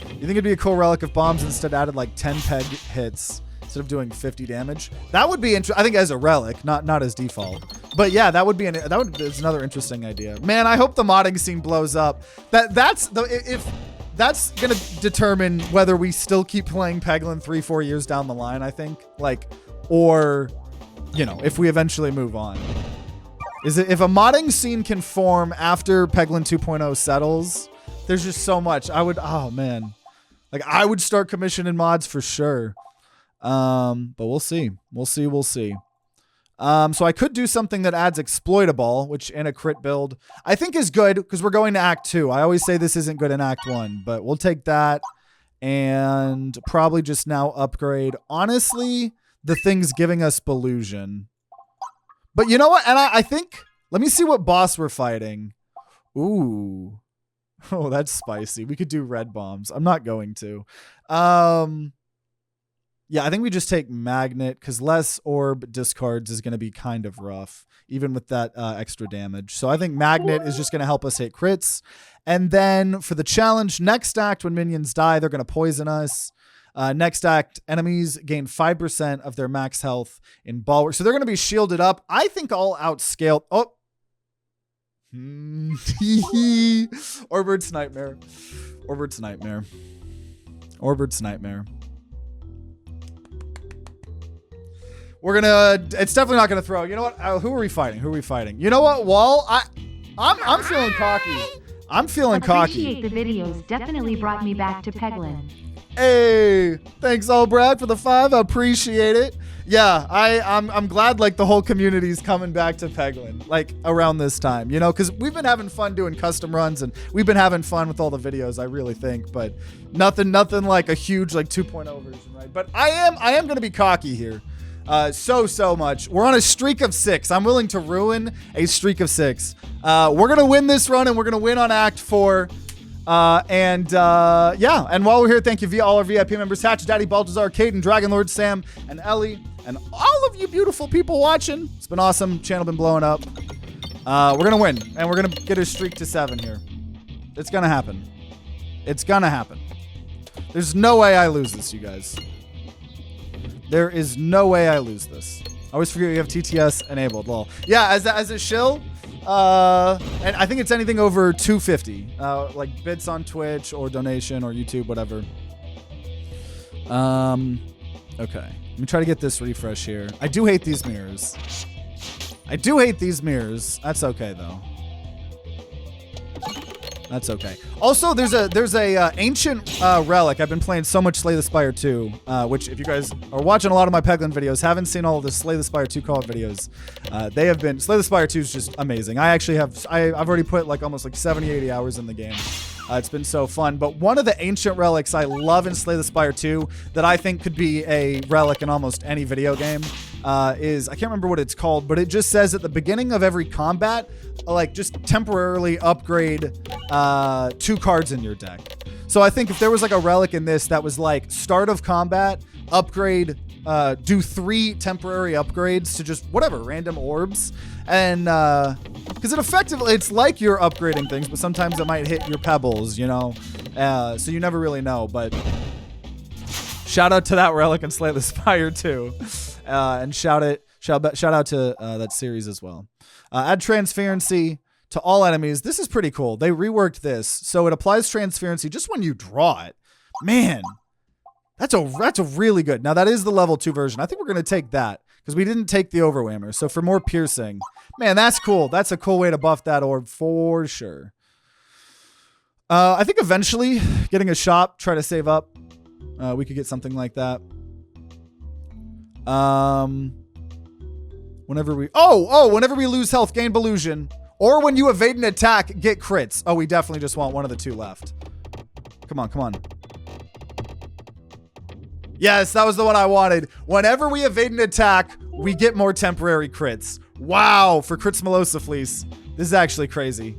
S1: You think it'd be a cool relic if bombs instead added like 10 peg hits instead of doing 50 damage? That would be interesting. I think as a relic, not as default. But yeah, that's another interesting idea. Man, I hope the modding scene blows up. If that's gonna determine whether we still keep playing Peglin 3-4 years down the line, I think. Or, you know, if we eventually move on. If a modding scene can form after Peglin 2.0 settles, there's just so much. Oh man. I would start commissioning mods for sure. But we'll see. We'll see. So I could do something that adds exploitable, which in a crit build I think is good because we're going to Act 2. I always say this isn't good in Act 1, but we'll take that and probably just now upgrade. Honestly, the thing's giving us Belusion. But you know what? And I think, let me see what boss we're fighting. Ooh. Oh, that's spicy. We could do red bombs. I'm not going to. Yeah, I think we just take Magnet because less orb discards is going to be kind of rough, even with that extra damage. So I think Magnet is just going to help us hit crits. And then for the challenge, next act, when minions die, they're going to poison us. Next act, enemies gain 5% of their max health in Bulwark. So they're going to be shielded up. I think I'll outscale. Oh. Orbert's Nightmare. We're gonna. It's definitely not gonna throw. You know what? Who are we fighting? You know what? Wall. I'm feeling cocky.
S2: Appreciate the videos. Definitely brought me back to Peglin.
S1: Hey, thanks, all Brad, for the 5. I appreciate it. Yeah, I'm glad the whole community's coming back to Peglin around this time. You know, because we've been having fun doing custom runs and we've been having fun with all the videos. I really think, but nothing like a huge 2.0 version, right? But I am gonna be cocky here. So much. We're on a streak of 6. I'm willing to ruin a streak of 6. We're gonna win this run, and we're gonna win on Act 4. Yeah. And while we're here, thank you all our VIP members: HatchetDaddy, Baltazár, Kaiden, DragonLord, Sam, and Ellie, and all of you beautiful people watching. It's been awesome. Channel been blowing up. We're gonna win, and we're gonna get a streak to 7 here. It's gonna happen. There's no way I lose this, you guys. There is no way I lose this. I always forget you have TTS enabled. Lol. Yeah, as a shill, and I think it's anything over 250, bits on Twitch or donation or YouTube, whatever. Okay. Let me try to get this refresh here. I do hate these mirrors. That's okay though. That's okay. Also, there's a ancient relic. I've been playing so much Slay the Spire 2, which if you guys are watching a lot of my Peglin videos, haven't seen all of the Slay the Spire 2 co-op videos, they have been. Slay the Spire 2 is just amazing. I've already put almost 70, 80 hours in the game. It's been so fun. But one of the ancient relics I love in Slay the Spire 2 that I think could be a relic in almost any video game is, I can't remember what it's called, but it just says at the beginning of every combat, like just temporarily upgrade 2 cards in your deck. So I think if there was like a relic in this that was like start of combat, upgrade, do 3 temporary upgrades to just whatever, random orbs. And because it's like you're upgrading things, but sometimes it might hit your pebbles, you know? So you never really know, but shout out to that relic and Slay the Spire too. And shout out to that series as well. Add transparency to all enemies. This is pretty cool. They reworked this. So it applies transparency just when you draw it. Man, that's a really good. Now that is the level 2 version. I think we're going to take that because we didn't take the overwhammer. So for more piercing, man, that's cool. That's a cool way to buff that orb for sure. I think eventually getting a shop, try to save up. We could get something like that. Whenever we lose health, gain Belusion. Or when you evade an attack, get crits. Oh, we definitely just want one of the 2 left. Come on. Yes, that was the one I wanted. Whenever we evade an attack, we get more temporary crits. Wow, for Crits Melosa Fleece. This is actually crazy.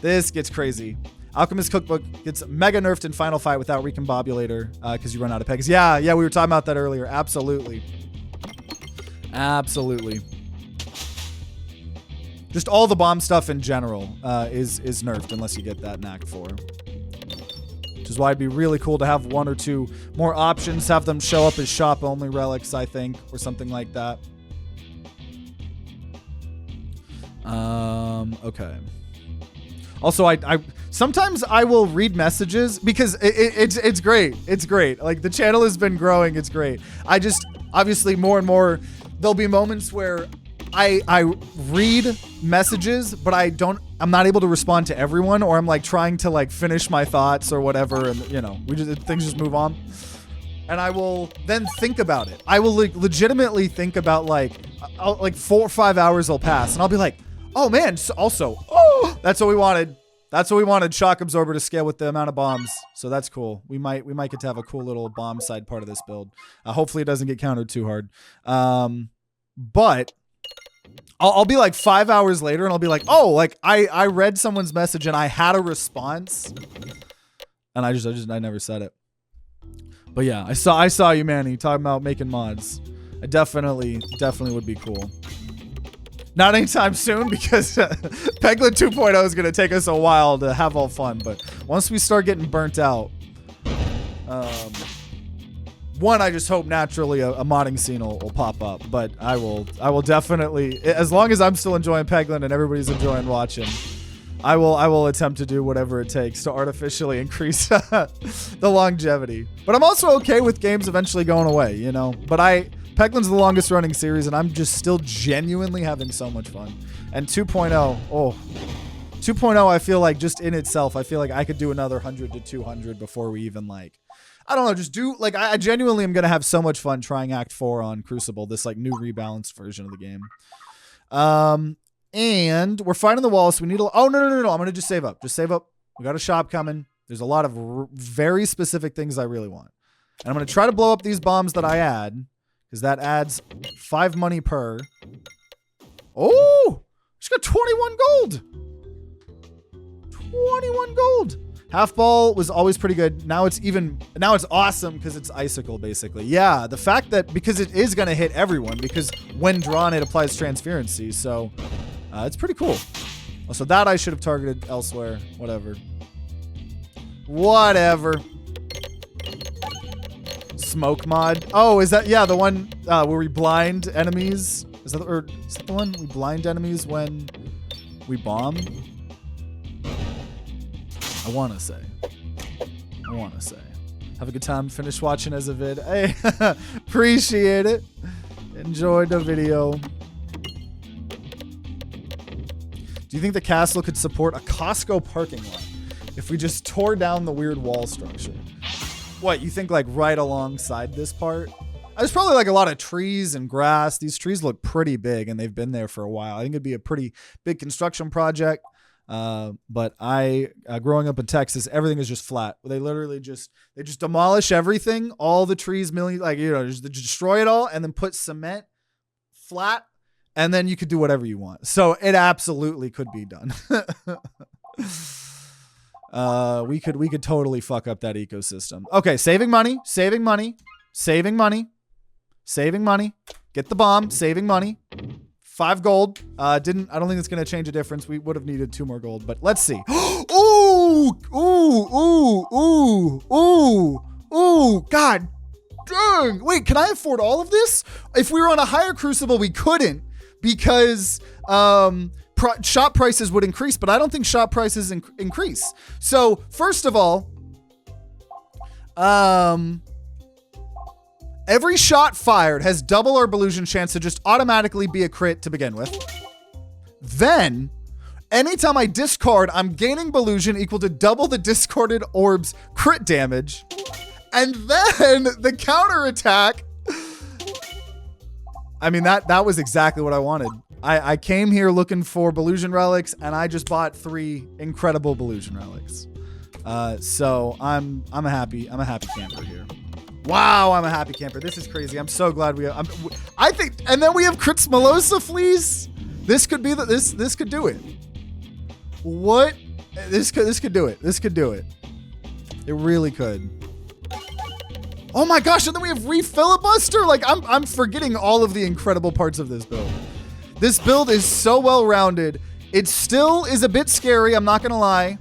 S1: This gets crazy. Alchemist Cookbook gets mega nerfed in Final Fight without Recombobulator because you run out of pegs. Yeah, we were talking about that earlier. Absolutely. Just all the bomb stuff in general is nerfed unless you get that in Act 4. Which is why it'd be really cool to have 1 or 2 more options, have them show up as shop-only relics, I think, or something like that. Okay. Also, I sometimes I will read messages because it's great. It's great. Like the channel has been growing. It's great. I just obviously more and more there'll be moments where I read messages, but I'm not able to respond to everyone, or I'm like trying to like finish my thoughts or whatever, and you know, things just move on. And I will then think about it. I will legitimately think about like 4 or 5 hours will pass, and I'll be like, oh man, that's what we wanted. That's what we wanted. Shock absorber to scale with the amount of bombs. So that's cool. We might get to have a cool little bomb side part of this build. Hopefully it doesn't get countered too hard. But I'll be like 5 hours later and I'll be like, oh, like I read someone's message and I had a response. And I never said it. But yeah, I saw you, Manny, talking about making mods. I definitely would be cool. Not anytime soon because Peglin 2.0 is going to take us a while to have all fun. But once we start getting burnt out, one, I just hope naturally a modding scene will pop up. But I will definitely, as long as I'm still enjoying Peglin and everybody's enjoying watching, I will attempt to do whatever it takes to artificially increase the longevity. But I'm also okay with games eventually going away, you know. But Peglin's the longest running series, and I'm just still genuinely having so much fun. And 2.0, I feel like just in itself, I feel like I could do another 100 to 200 before we even like, I don't know, just do like, I genuinely am going to have so much fun trying Act 4 on Crucible, this like new rebalanced version of the game. And we're fighting the wall, so we need no, I'm going to just save up. Just save up. We got a shop coming. There's a lot of very specific things I really want. And I'm going to try to blow up these bombs that I add, because that adds 5 money per. Oh, she's got 21 gold. 21 gold. Half ball was always pretty good. Now it's awesome because it's icicle basically. Yeah, the fact that because it is going to hit everyone because when drawn it applies transparency. So it's pretty cool. So that I should have targeted elsewhere. Whatever. Smoke mod. Oh, is that, yeah, the one where we blind enemies? Is that the one we blind enemies when we bomb? I want to say. Have a good time. Finish watching as a vid. Hey, appreciate it. Enjoyed the video. Do you think the castle could support a Costco parking lot if we just tore down the weird wall structure? What, you think like right alongside this part? There's probably like a lot of trees and grass. These trees look pretty big and they've been there for a while. I think it'd be a pretty big construction project. But growing up in Texas, everything is just flat. They literally just demolish everything, all the trees, just destroy it all, and then put cement flat, and then you could do whatever you want. So it absolutely could be done. We could totally fuck up that ecosystem. Okay, saving money. Get the bomb, saving money. 5 gold. I don't think it's gonna change a difference. We would have needed 2 more gold, but let's see. Ooh, God dang. Wait, can I afford all of this? If we were on a higher crucible, we couldn't, because shop prices would increase, but I don't think shop prices increase. So first of all, every shot fired has double our Ballusion chance to just automatically be a crit to begin with. Then, anytime I discard, I'm gaining Ballusion equal to double the discarded orb's crit damage. And then the counter attack. I mean, that was exactly what I wanted. I came here looking for Ballusion relics, and I just bought 3 incredible Ballusion relics. So I'm a happy camper here. Wow, I'm a happy camper. This is crazy. I'm so glad I think, and then we have Crits Malosa Fleas. This could be this could do it. What? This could do it. This could do it. It really could. Oh my gosh, and then we have Refilibuster. Like, I'm forgetting all of the incredible parts of this build. This build is so well-rounded. It still is a bit scary, I'm not gonna lie,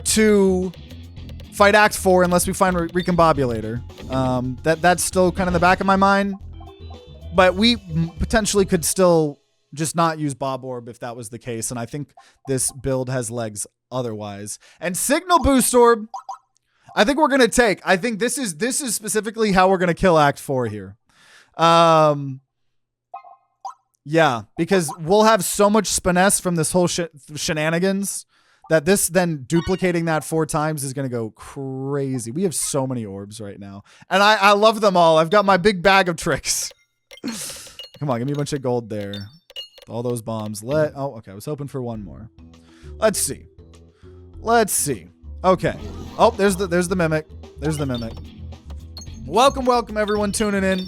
S1: to fight Act 4 unless we find Recombobulator. That's still kind of in the back of my mind. But we potentially could still just not use Bob Orb if that was the case. And I think this build has legs otherwise. And Signal Boost Orb, I think we're going to take. I think this is specifically how we're going to kill Act 4 here. Yeah, because we'll have so much finesse from this whole shenanigans that this then duplicating that 4 times is going to go crazy. We have so many orbs right now. And I love them all. I've got my big bag of tricks. Come on, give me a bunch of gold there. All those bombs. Oh, okay. I was hoping for 1 more. Let's see. Okay. Oh, there's the mimic. There's the mimic. Welcome everyone tuning in.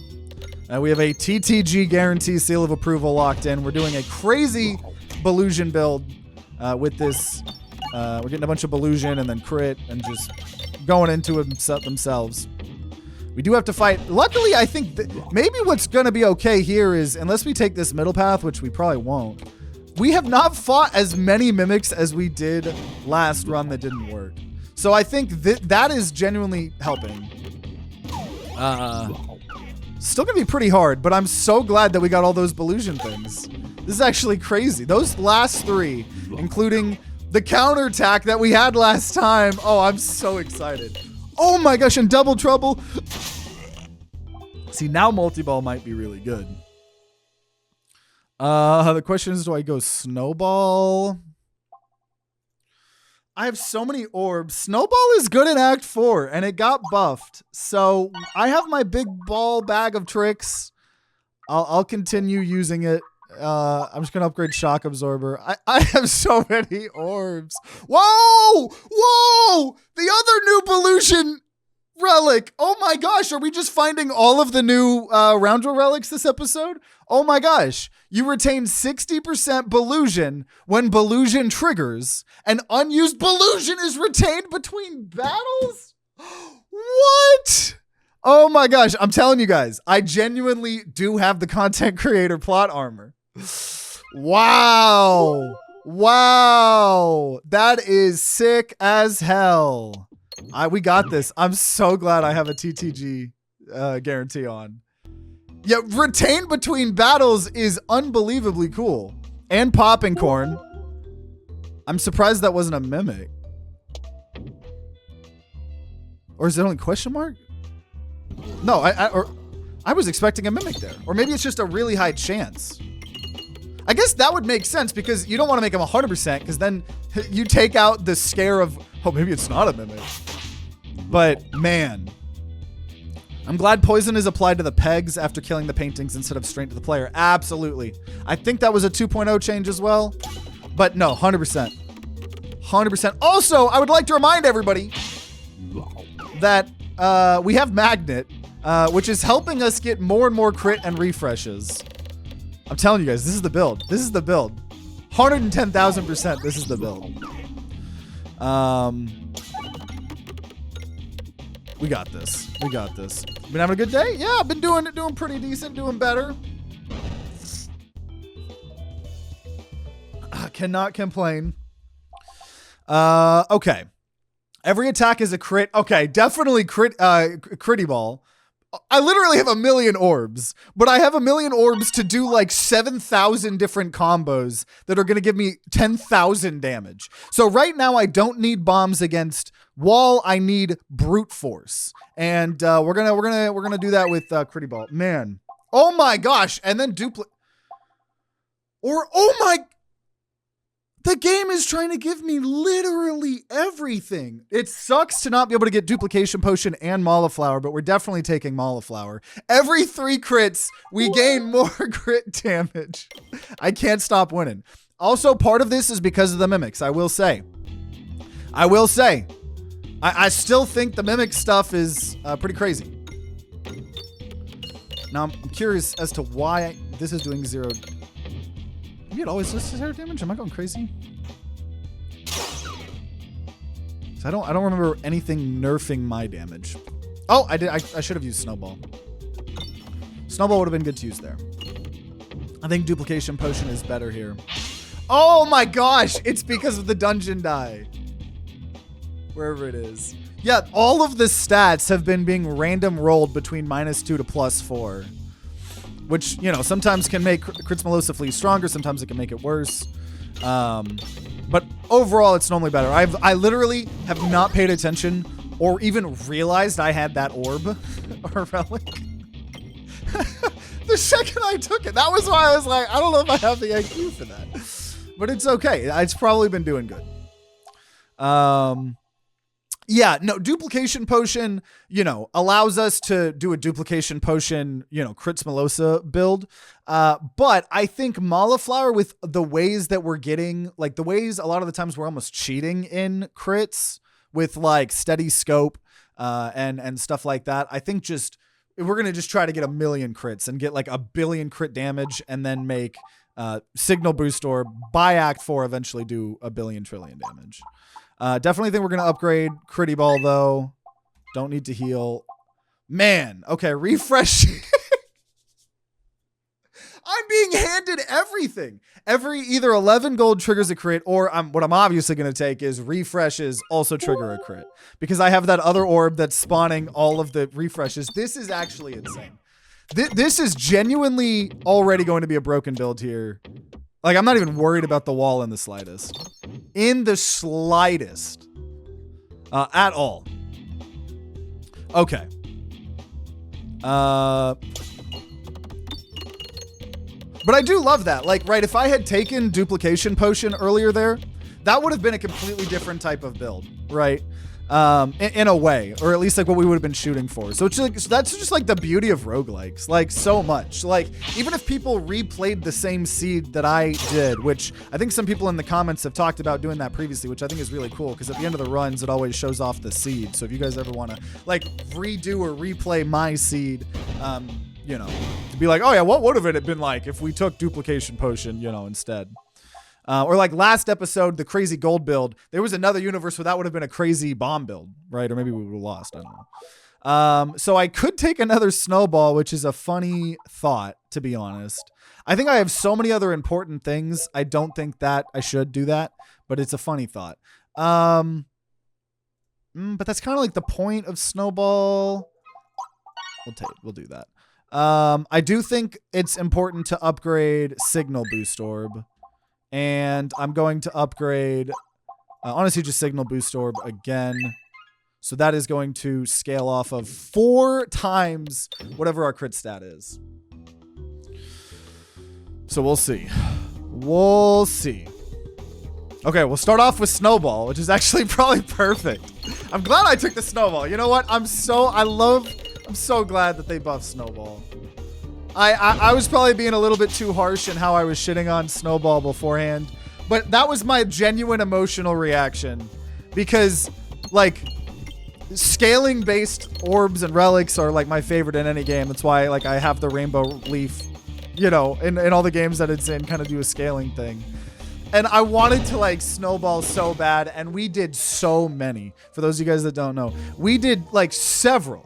S1: We have a TTG guarantee seal of approval locked in. We're doing a crazy Ballusion build with this. We're getting a bunch of Ballusion and then crit and just going into it themselves. We do have to fight. Luckily, I think maybe what's going to be okay here is, unless we take this middle path, which we probably won't, we have not fought as many mimics as we did last run that didn't work. So I think that is genuinely helping. Still going to be pretty hard, but I'm so glad that we got all those Ballusion things. This is actually crazy. Those last 3, including the counterattack that we had last time. Oh, I'm so excited. Oh my gosh, and Double Trouble. See, now Multi-Ball might be really good. The question is, do I go Snowball? I have so many orbs. Snowball is good in Act 4, and it got buffed. So I have my big ball bag of tricks. I'll continue using it. I'm just going to upgrade Shock Absorber. I have so many orbs. Whoa! The other new Ballusion relic. Oh my gosh, are we just finding all of the new Roundel relics this episode? Oh my gosh. You retain 60% Ballusion when Ballusion triggers, and unused Ballusion is retained between battles? What? Oh my gosh, I'm telling you guys, I genuinely do have the content creator plot armor. Wow. That is sick as hell. We got this. I'm so glad I have a TTG guarantee on. Yeah, retain between battles is unbelievably cool. And Popping Corn. I'm surprised that wasn't a mimic. Or is it only question mark? No, I was expecting a mimic there. Or maybe it's just a really high chance. I guess that would make sense because you don't want to make them 100% because then you take out the scare of, oh, maybe it's not a mimic. But man, I'm glad poison is applied to the pegs after killing the paintings instead of straight to the player. Absolutely. I think that was a 2.0 change as well. But no, 100%. 100%. Also, I would like to remind everybody that we have Magnet, which is helping us get more and more crit and refreshes. I'm telling you guys, this is the build. This is the build. 110,000%, this is the build. We got this. We got this. Been having a good day? Yeah, I've been doing pretty decent, doing better. Cannot complain. Okay. Every attack is a crit. Okay, definitely critty ball. I literally have 1 million orbs, but I have 1 million orbs to do like 7,000 different combos that are going to give me 10,000 damage. So right now I don't need bombs against wall. I need brute force, and we're gonna do that with critty ball. Man, oh my gosh, and then oh my. The game is trying to give me literally everything. It sucks to not be able to get duplication potion and Molliflower, but we're definitely taking Molliflower. Every 3 crits, we gain more crit damage. I can't stop winning. Also, part of this is because of the mimics, I will say. I still think the mimic stuff is pretty crazy. Now, I'm curious as to why this is doing 0. Maybe it always does 0 damage? Am I going crazy? So I don't remember anything nerfing my damage. Oh, I did. I should have used Snowball. Snowball would have been good to use there. I think Duplication Potion is better here. Oh my gosh! It's because of the dungeon die. Wherever it is. Yeah, all of the stats have been being random rolled between -2 to +4. Which, you know, sometimes can make Crits Melosa Flea stronger, sometimes it can make it worse. But overall, it's normally better. I literally have not paid attention or even realized I had that orb or relic. The second I took it, that was why I was like, I don't know if I have the IQ for that. But it's okay. It's probably been doing good. Yeah, no, Duplication Potion, you know, allows us to do a Duplication Potion, you know, Crits Melosa build. But I think Molliflower, with the ways that we're getting, like the ways a lot of the times we're almost cheating in crits with like steady scope and stuff like that. I think just, we're going to just try to get 1 million crits and get like 1 billion crit damage and then make Signal Boost Orb by Act 4 eventually do 1 billion trillion damage. Definitely think we're going to upgrade Critty Ball, though. Don't need to heal. Man, okay, refresh. I'm being handed everything. Either 11 gold triggers a crit, or what I'm obviously going to take is refreshes also trigger a crit. Because I have that other orb that's spawning all of the refreshes. This is actually insane. This is genuinely already going to be a broken build here. Like, I'm not even worried about the wall in the slightest. In the slightest. At all. Okay. But I do love that. Like, right, if I had taken Duplication Potion earlier there, that would have been a completely different type of build, right? In a way, or at least like what we would have been shooting for. So it's like, that's just like the beauty of roguelikes, like so much. Like even if people replayed the same seed that I did, which I think some people in the comments have talked about doing that previously, which I think is really cool because at the end of the runs, it always shows off the seed. So if you guys ever want to like redo or replay my seed, you know, to be like, oh yeah, what would have it been like if we took Duplication Potion, you know, instead? Or like last episode, the crazy gold build, there was another universe where that would have been a crazy bomb build, right? Or maybe we would have lost, I don't know. So I could take another snowball, which is a funny thought, to be honest. I think I have so many other important things. I don't think that I should do that, but it's a funny thought. But that's kind of like the point of snowball. We'll do that. I do think it's important to upgrade Signal Boost Orb. And I'm going to upgrade, honestly, just Signal Boost Orb again. So that is going to scale off of 4 times whatever our crit stat is. So we'll see. We'll see. Okay, we'll start off with Snowball, which is actually probably perfect. I'm glad I took the Snowball. You know what? I'm so glad that they buffed Snowball. I was probably being a little bit too harsh in how I was shitting on Snowball beforehand, but that was my genuine emotional reaction because like scaling based orbs and relics are like my favorite in any game. That's why like I have the rainbow leaf, you know, in all the games that it's in, kind of do a scaling thing. And I wanted to like snowball so bad, and we did so many. For those of you guys that don't know, we did like several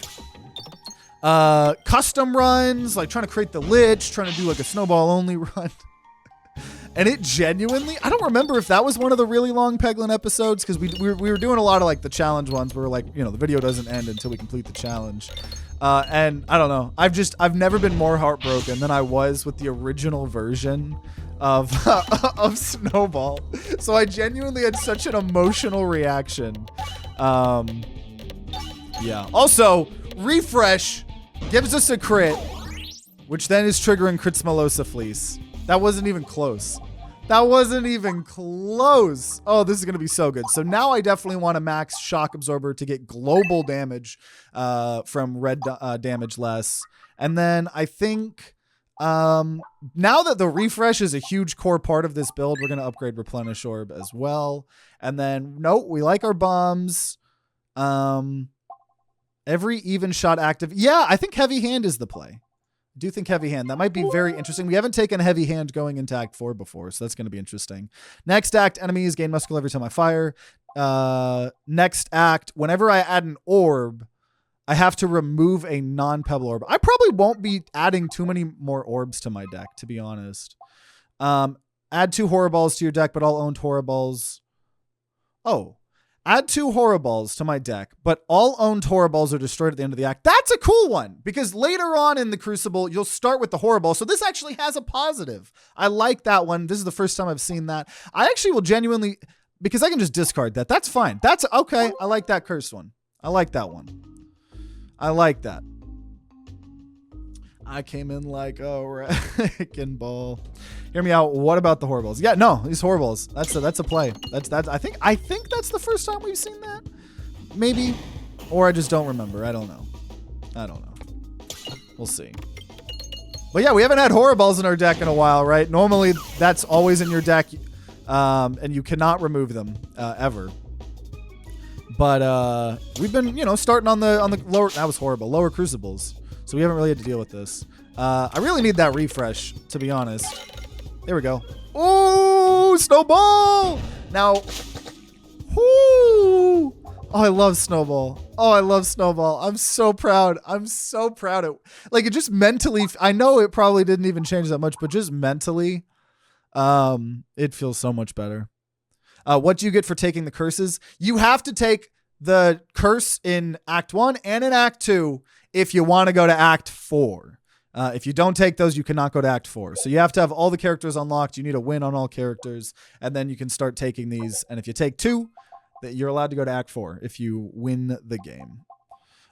S1: custom runs, like trying to create the Lich, trying to do like a snowball only run. And it genuinely, I don't remember if that was one of the really long Peglin episodes, because we were doing a lot of like the challenge ones where like, you know, the video doesn't end until we complete the challenge. And I don't know, I've never been more heartbroken than I was with the original version of Snowball. So I genuinely had such an emotional reaction. Yeah. Also, refresh gives us a crit, which then is triggering Crits Melosa Fleece. That wasn't even close. That wasn't even close. Oh, this is going to be so good. So now I definitely want to max Shock Absorber to get global damage from red damage less. And then I think now that the refresh is a huge core part of this build, we're going to upgrade Replenish Orb as well. And then, nope, we like our bombs. Every even shot active. Yeah, I think Heavy Hand is the play. I do think Heavy Hand. That might be very interesting. We haven't taken Heavy Hand going into Act 4 before, so that's going to be interesting. Next act, enemies gain muscle every time I fire. Next act, whenever I add an orb, I have to remove a non-pebble orb. I probably won't be adding too many more orbs to my deck, to be honest. Add 2 Horror Balls to your deck, but all owned Horror Balls. Oh. Add 2 Horror Balls to my deck, but all owned Horror Balls are destroyed at the end of the act. That's a cool one, because later on in the Crucible, you'll start with the Horror Ball. So this actually has a positive. I like that one. This is the first time I've seen that. I actually will genuinely, because I can just discard that. That's fine. That's okay. I like that cursed one. I like that one. I like that. I came in like a wrecking ball. Hear me out. What about the Horror Balls? Yeah, no, these Horror Balls. That's a play. That's I think that's the first time we've seen that. Maybe. Or I just don't remember. I don't know. We'll see. But yeah, we haven't had Horror Balls in our deck in a while, right? Normally that's always in your deck. And you cannot remove them ever. But we've been, you know, starting on the lower, that was horrible, lower Crucibles. So we haven't really had to deal with this. I really need that refresh, to be honest. There we go. Oh, Snowball! Now, whoo! Oh, I love Snowball. Oh, I love Snowball. I'm so proud. I'm so proud of, like, it just mentally, I know it probably didn't even change that much, but just mentally, it feels so much better. What do you get for taking the curses? You have to take the curse in Act 1 and in Act 2 if you want to go to Act 4. If you don't take those, you cannot go to Act 4. So you have to have all the characters unlocked. You need a win on all characters, and then you can start taking these. And if you take 2, you're allowed to go to Act 4 if you win the game.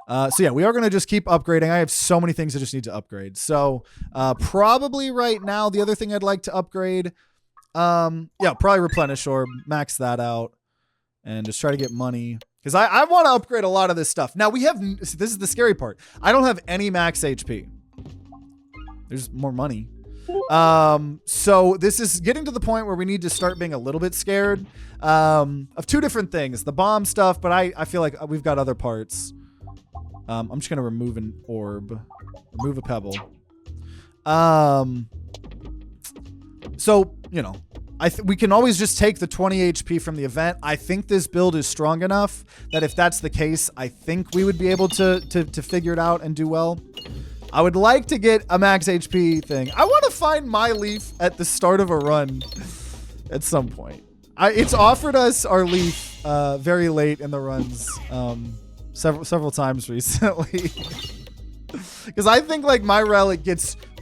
S1: So yeah, we are going to just keep upgrading. I have so many things I just need to upgrade. So probably right now, the other thing I'd like to upgrade, yeah, probably Replenish Orb, max that out, and just try to get money. Because I want to upgrade a lot of this stuff. Now we have, this is the scary part. I don't have any max HP. There's more money. So this is getting to the point where we need to start being a little bit scared of 2 different things. The bomb stuff, but I feel like we've got other parts. I'm just going to remove an orb. Remove a pebble. So, you know, we can always just take the 20 HP from the event. I think this build is strong enough that if that's the case, I think we would be able to figure it out and do well. I would like to get a max HP thing. I want to find my leaf at the start of a run at some point. It's offered us our leaf very late in the runs several times recently. Because I think like my relic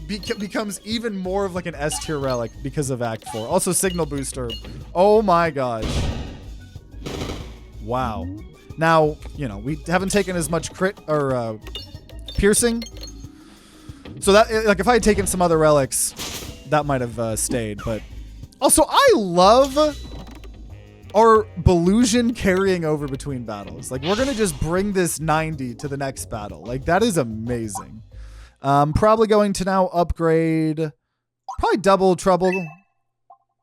S1: becomes even more of like an S tier relic because of Act 4. Also Signal Booster. Oh my gosh. Wow. Now, you know, we haven't taken as much crit or piercing. So that, like, if I had taken some other relics, that might have stayed. But also, I love our Belusion carrying over between battles. Like, we're going to just bring this 90 to the next battle. Like, that is amazing. Probably going to now upgrade, probably Double Trouble.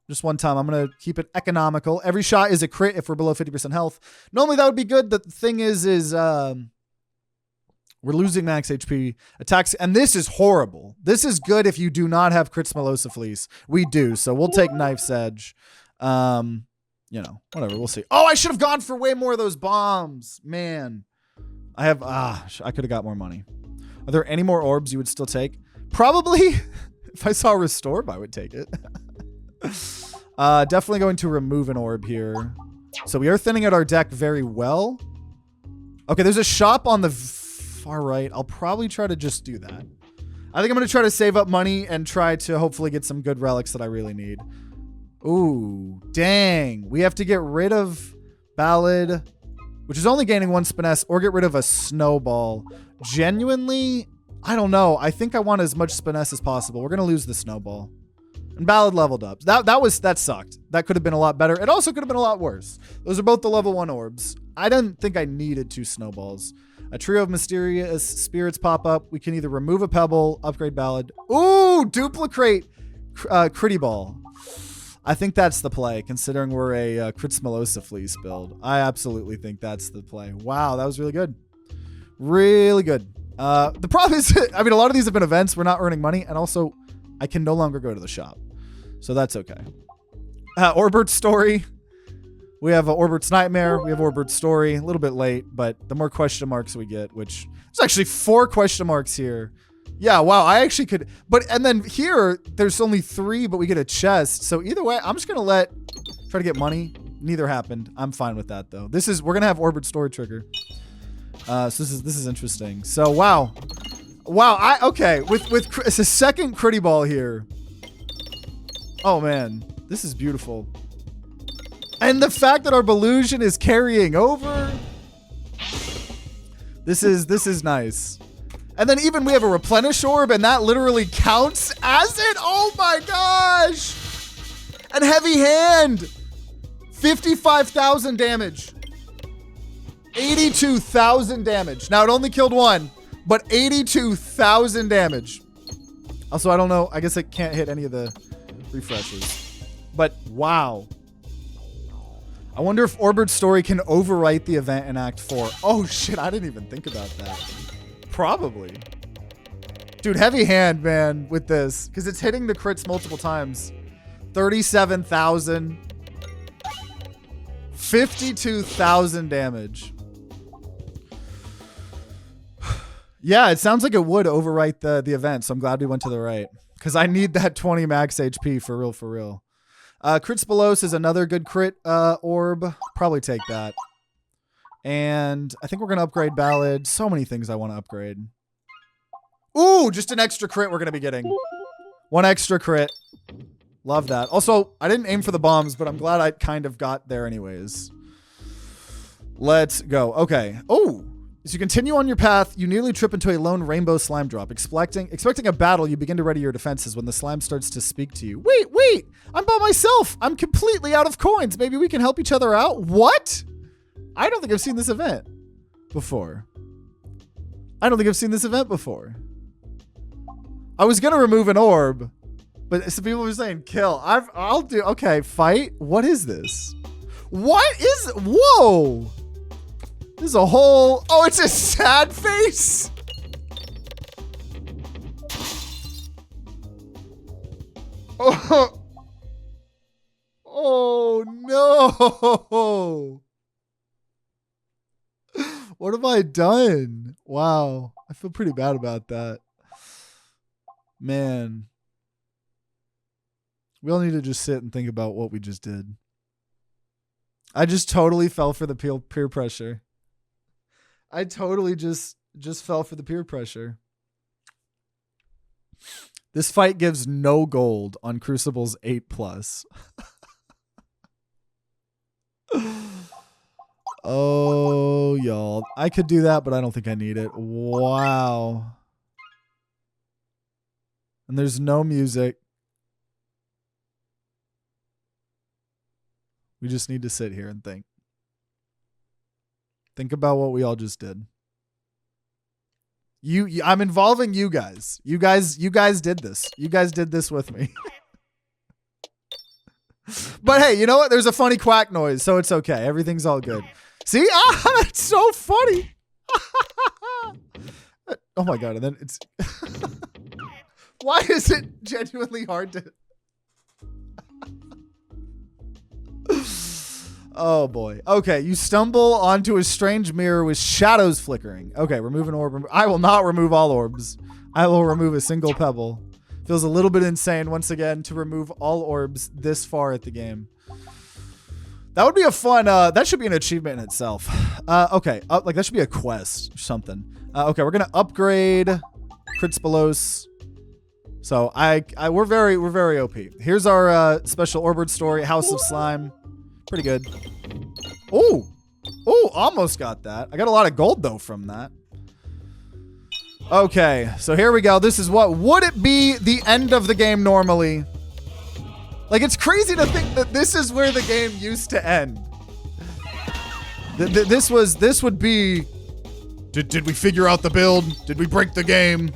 S1: Just one time. I'm going to keep it economical. Every shot is a crit if we're below 50% health. Normally that would be good. The thing is we're losing max HP attacks. And this is horrible. This is good if you do not have Crits Melosa Fleece. We do. So we'll take Knife's Edge. You know, whatever. We'll see. Oh, I should have gone for way more of those bombs. Man. I could have got more money. Are there any more orbs you would still take? Probably. If I saw Restorb, I would take it. Definitely going to remove an orb here. So we are thinning out our deck very well. Okay, there's a shop on the far right. I'll probably try to just do that. I think I'm going to try to save up money and try to hopefully get some good relics that I really need. Ooh, dang. We have to get rid of Ballad, which is only gaining 1 Spiness, or get rid of a Snowball. Genuinely, I don't know. I think I want as much Spiness as possible. We're going to lose the Snowball. And Ballad leveled up. That sucked. That could have been a lot better. It also could have been a lot worse. Those are both the level 1 orbs. I didn't think I needed 2 Snowballs. A trio of mysterious spirits pop up. We can either remove a Pebble, upgrade Ballad. Ooh, duplicate Critty Ball. I think that's the play, considering we're a Crits Melosa Fleece build. I absolutely think that's the play. Wow, that was really good. Really good. The problem is, I mean, a lot of these have been events. We're not earning money. And also, I can no longer go to the shop. So that's okay. Orbert's Story. We have Orbert's Nightmare. We have Orbert's Story. A little bit late, but the more question marks we get, which there's actually 4 question marks here. Yeah, wow, I actually could, and then here, there's only 3, but we get a chest. So either way, I'm just gonna try to get money. Neither happened. I'm fine with that though. We're gonna have Orbit Story trigger. So this is interesting. So wow. Okay, with it's a second Critty Ball here. Oh man, this is beautiful. And the fact that our Belusion is carrying over. This is nice. And then even we have a Replenish Orb, and that literally counts as it. Oh my gosh! And Heavy Hand! 55,000 damage. 82,000 damage. Now, it only killed 1, but 82,000 damage. Also, I don't know. I guess it can't hit any of the refreshes. But, wow. I wonder if Orbert's Story can overwrite the event in Act 4. Oh, shit. I didn't even think about that. Probably. Dude, Heavy Hand, man, with this. Because it's hitting the crits multiple times. 37,000. 52,000 damage. Yeah, it sounds like it would overwrite the event, so I'm glad we went to the right. Because I need that 20 max HP for real. Crits Belos is another good crit orb. Probably take that. And I think we're going to upgrade Ballad. So many things I want to upgrade. Ooh, just an extra crit we're going to be getting. 1 extra crit. Love that. Also, I didn't aim for the bombs, but I'm glad I kind of got there anyways. Let's go. Okay. Oh, as you continue on your path, you nearly trip into a lone rainbow slime drop. Expecting a battle, you begin to ready your defenses when the slime starts to speak to you. Wait. I'm by myself. I'm completely out of coins. Maybe we can help each other out. What? I don't think I've seen this event before. I was going to remove an orb, but some people were saying kill. I'll do. Okay, fight. What is this? Whoa. This is a whole. Oh, it's a sad face. Oh no. What have I done? Wow. I feel pretty bad about that. Man. We all need to just sit and think about what we just did. I just totally fell for the peer pressure. I totally just fell for the peer pressure. This fight gives no gold on Crucible's 8+. Oh, y'all. I could do that, but I don't think I need it. Wow. And there's no music. We just need to sit here and think. Think about what we all just did. I'm involving you guys. You guys did this. You guys did this with me. But hey, you know what? There's a funny quack noise, so it's okay. Everything's all good. See? Ah, that's so funny. Oh my god, and then it's... Why is it genuinely hard to... Oh boy. Okay, you stumble onto a strange mirror with shadows flickering. Okay, remove an orb. I will not remove all orbs. I will remove a single pebble. Feels a little bit insane once again to remove all orbs this far at the game. That would be a fun, that should be an achievement in itself. Okay, like that should be a quest or something. Okay, we're gonna upgrade Critspalos. So we're very OP. Here's our special Orbard story, House of Slime. Pretty good. Oh, almost got that. I got a lot of gold though from that. Okay, so here we go. This is what would it be the end of the game normally? Like, it's crazy to think that this is where the game used to end. This would be, did we figure out the build? Did we break the game?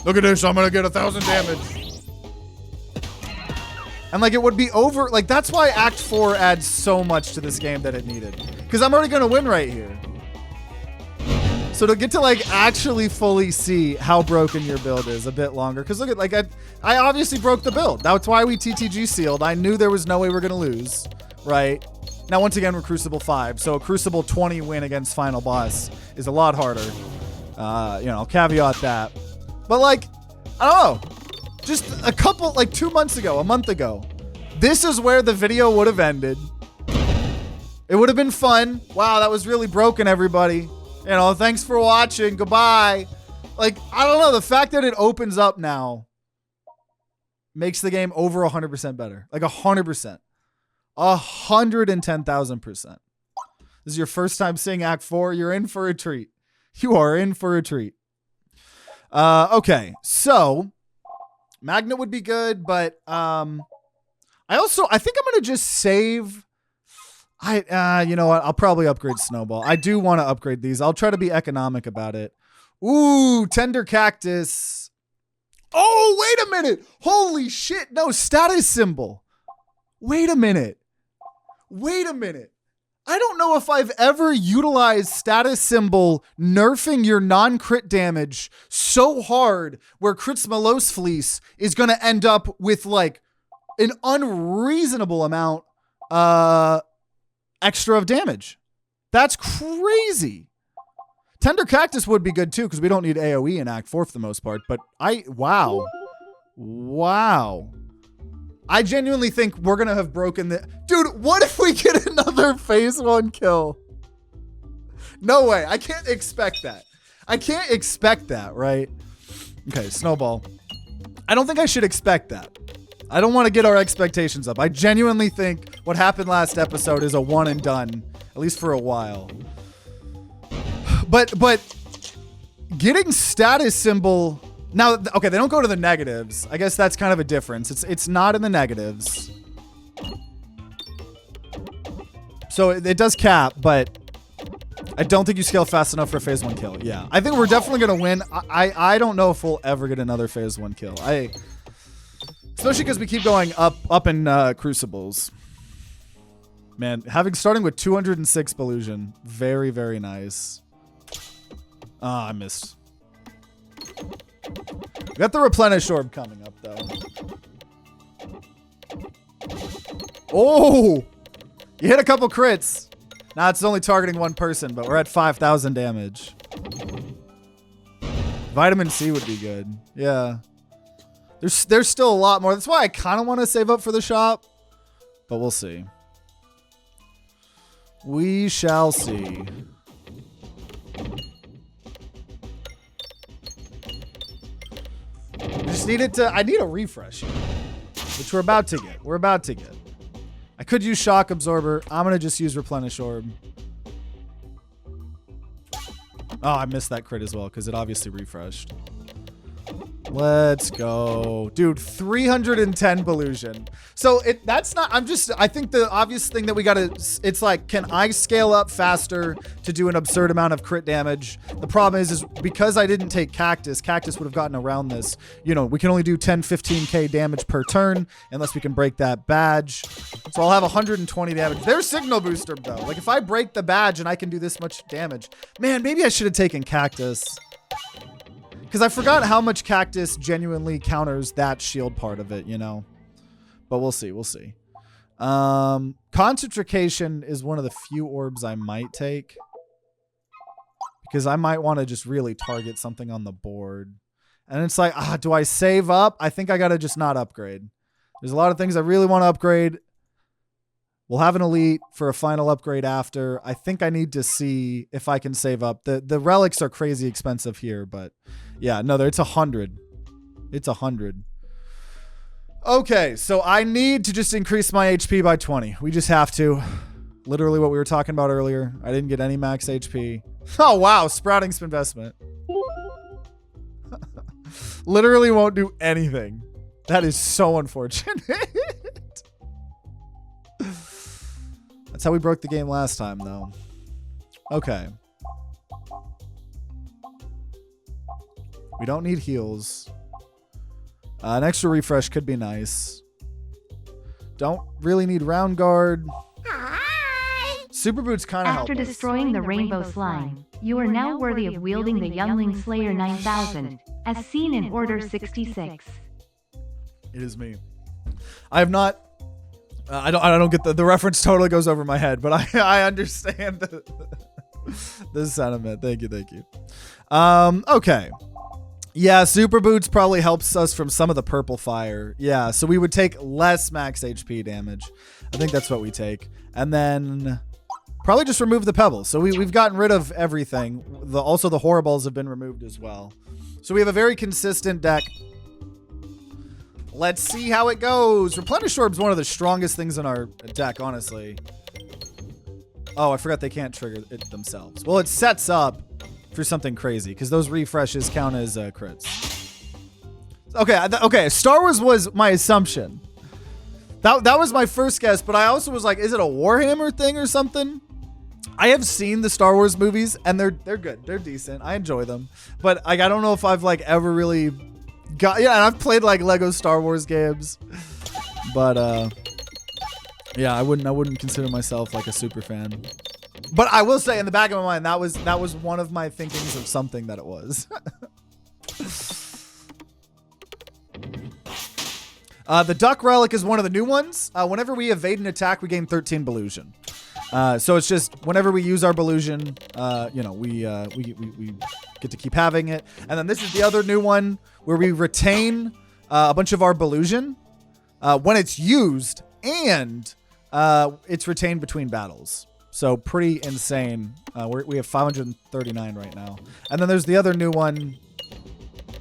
S1: Look at this, I'm gonna get 1,000 damage. And like, it would be over, like, that's why Act 4 adds so much to this game that it needed. Because I'm already gonna win right here. So to get to like actually fully see how broken your build is a bit longer. Because look at, like, I obviously broke the build. That's why we TTG sealed. I knew there was no way we're gonna lose, right? Now, once again, we're Crucible 5. So a Crucible 20 win against Final Boss is a lot harder. You know, I'll caveat that. But like, I don't know. Just a couple, like 2 months ago, a month ago, this is where the video would have ended. It would have been fun. Wow, that was really broken, everybody. You know, thanks for watching. Goodbye. Like, I don't know. The fact that it opens up now makes the game over 100% better. Like 100%. 110,000%. This is your first time seeing Act 4. You're in for a treat. You are in for a treat. Okay. So, Magnet would be good, but I think I'm going to just save... you know what? I'll probably upgrade Snowball. I do want to upgrade these. I'll try to be economic about it. Ooh, Tender Cactus. Oh, wait a minute. Holy shit. No, status symbol. Wait a minute. I don't know if I've ever utilized status symbol nerfing your non-crit damage so hard where Critspalos Fleece is going to end up with like an unreasonable amount extra of damage. That's crazy. Tender Cactus would be good too because we don't need AoE in Act 4 for the most part, but wow. I genuinely think we're gonna have broken the... Dude, what if we get another phase 1 kill? No way. I can't expect that, right? Okay, Snowball. I don't think I should expect that. I don't want to get our expectations up. I genuinely think what happened last episode is a one and done, at least for a while. But getting status symbol... Now, okay, they don't go to the negatives. I guess that's kind of a difference. It's not in the negatives. So it does cap, but I don't think you scale fast enough for a phase 1 kill. Yeah, I think we're definitely going to win. I don't know if we'll ever get another phase 1 kill. Especially because we keep going up in Crucibles. Man, starting with 206 Belusion. Very, very nice. Ah, I missed. We got the Replenish Orb coming up, though. Oh! You hit a couple crits. Now it's only targeting one person, but we're at 5,000 damage. Vitamin C would be good. Yeah. There's still a lot more. That's why I kind of want to save up for the shop. But we'll see. We shall see. Just need it to... I need a refresh here, which we're about to get. I could use Shock Absorber. I'm going to just use Replenish Orb. Oh, I missed that crit as well because it obviously refreshed. Let's go. Dude, 310 Ballusion. So that's not, I think the obvious thing that we gotta, it's like, can I scale up faster to do an absurd amount of crit damage? The problem is because I didn't take Cactus would have gotten around this. You know, we can only do 10, 15k damage per turn unless we can break that badge. So I'll have 120 damage. There's Signal Booster though. Like if I break the badge and I can do this much damage, man, maybe I should have taken Cactus. Because I forgot how much Cactus genuinely counters that shield part of it, you know? But we'll see, we'll see. Concentration is one of the few orbs I might take. Because I might want to just really target something on the board. And it's like, do I save up? I think I got to just not upgrade. There's a lot of things I really want to upgrade. We'll have an elite for a final upgrade after. I think I need to see if I can save up. The relics are crazy expensive here, but yeah, no, it's 100. It's 100. Okay, so I need to just increase my HP by 20. We just have to. Literally what we were talking about earlier. I didn't get any max HP. Oh, wow. Sprouting investment. Literally won't do anything. That is so unfortunate. That's how we broke the game last time, though. Okay. We don't need heals. An extra refresh could be nice. Don't really need round guard. Super Boots kind of help.
S2: After destroying the Rainbow Slime, you are now worthy of wielding the Youngling Slayer 9000, as seen in Order 66.
S1: It is me. I have not... I don't get the reference totally goes over my head, but I understand the sentiment. Thank you. Okay. Yeah, Super Boots probably helps us from some of the purple fire. Yeah, so we would take less max HP damage. I think that's what we take. And then probably just remove the pebbles. So we've gotten rid of everything. Also the horribles have been removed as well. So we have a very consistent deck. Let's see how it goes. Replenish Orb is one of the strongest things in our deck, honestly. Oh, I forgot they can't trigger it themselves. Well, it sets up for something crazy because those refreshes count as crits. Okay, Star Wars was my assumption. That was my first guess, but I also was like, is it a Warhammer thing or something? I have seen the Star Wars movies and they're good. They're decent. I enjoy them. But like I don't know if I've like ever really and I've played like Lego Star Wars games, but yeah, I wouldn't consider myself like a super fan. But I will say in the back of my mind that was one of my thinkings of something that it was. The Duck Relic is one of the new ones. Whenever we evade an attack, we gain 13 Ballusion. So it's just whenever we use our Ballusion, we get to keep having it. And then this is the other new one where we retain a bunch of our Ballusion when it's used, and it's retained between battles. So pretty insane. We have 539 right now. And then there's the other new one,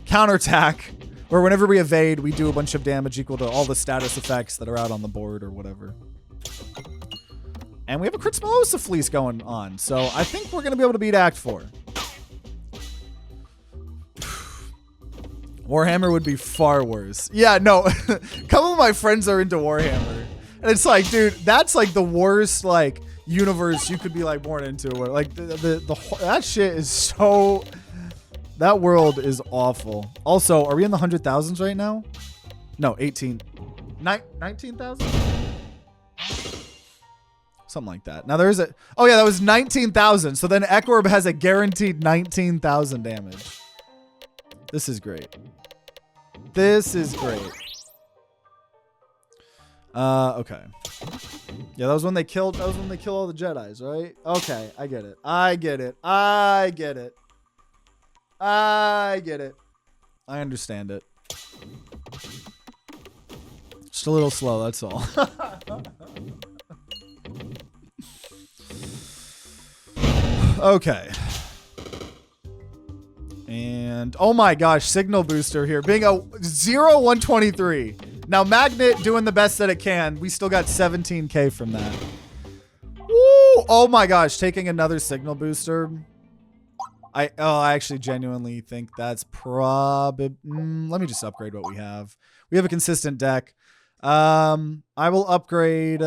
S1: Counterattack, where whenever we evade, we do a bunch of damage equal to all the status effects that are out on the board or whatever. And we have a Critsmalosa Fleece going on. So I think we're going to be able to beat Act 4. Warhammer would be far worse. Yeah, no. A couple of my friends are into Warhammer. And it's like, dude, that's like the worst like universe you could be like born into. Like that shit is so... That world is awful. Also, are we in the 100,000s right now? No, 19,000? Something like that. Now there's a... Oh yeah, that was 19,000. So then Ekorb has a guaranteed 19,000 damage. This is great. This is great. Okay. Yeah, that was when they killed all the Jedis, right? Okay, I get it. I understand it. Just a little slow, that's all. Okay. And oh my gosh, Signal Booster here being a 0-123. Now Magnet doing the best that it can. We still got 17k from that. Woo! Oh my gosh, taking another Signal Booster. I actually genuinely think that's probably... let me just upgrade what we have. We have a consistent deck. I will upgrade...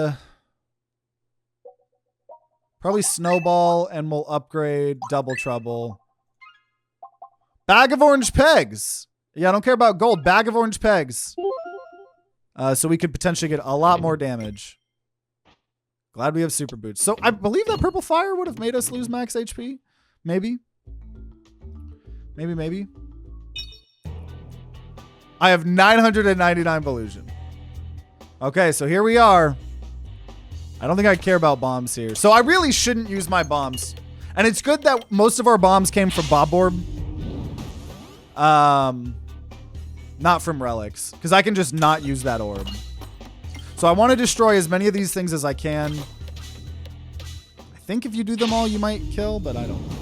S1: probably Snowball, and we'll upgrade Double Trouble. Bag of orange pegs. Yeah, I don't care about gold. Bag of orange pegs. So we could potentially get a lot more damage. Glad we have super boots. So I believe that purple fire would have made us lose max HP. Maybe. Maybe. I have 999 Volusion. Okay, so here we are. I don't think I care about bombs here. So I really shouldn't use my bombs. And it's good that most of our bombs came from Bob Orb. Not from Relics. Because I can just not use that orb. So I want to destroy as many of these things as I can. I think if you do them all, you might kill, but I don't know.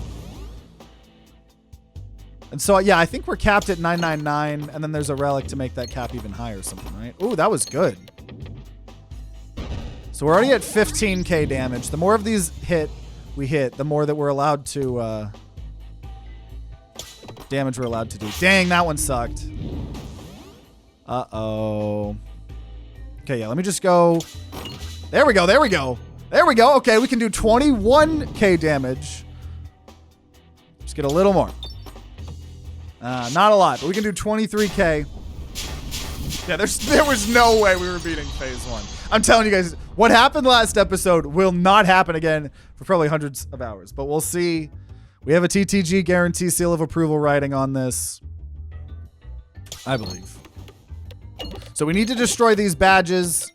S1: And so, yeah, I think we're capped at 999, and then there's a relic to make that cap even higher or something, right? Ooh, that was good. So we're already at 15k damage. The more of these we hit, the more that we're allowed to... damage we're allowed to do. Dang, that one sucked. Uh-oh. Okay, yeah, let me just go... There we go. Okay, we can do 21k damage. Just get a little more. Not a lot, but we can do 23k. Yeah, there was no way we were beating phase 1. I'm telling you guys, what happened last episode will not happen again for probably hundreds of hours, but we'll see. We have a TTG guarantee seal of approval writing on this, I believe. So we need to destroy these badges.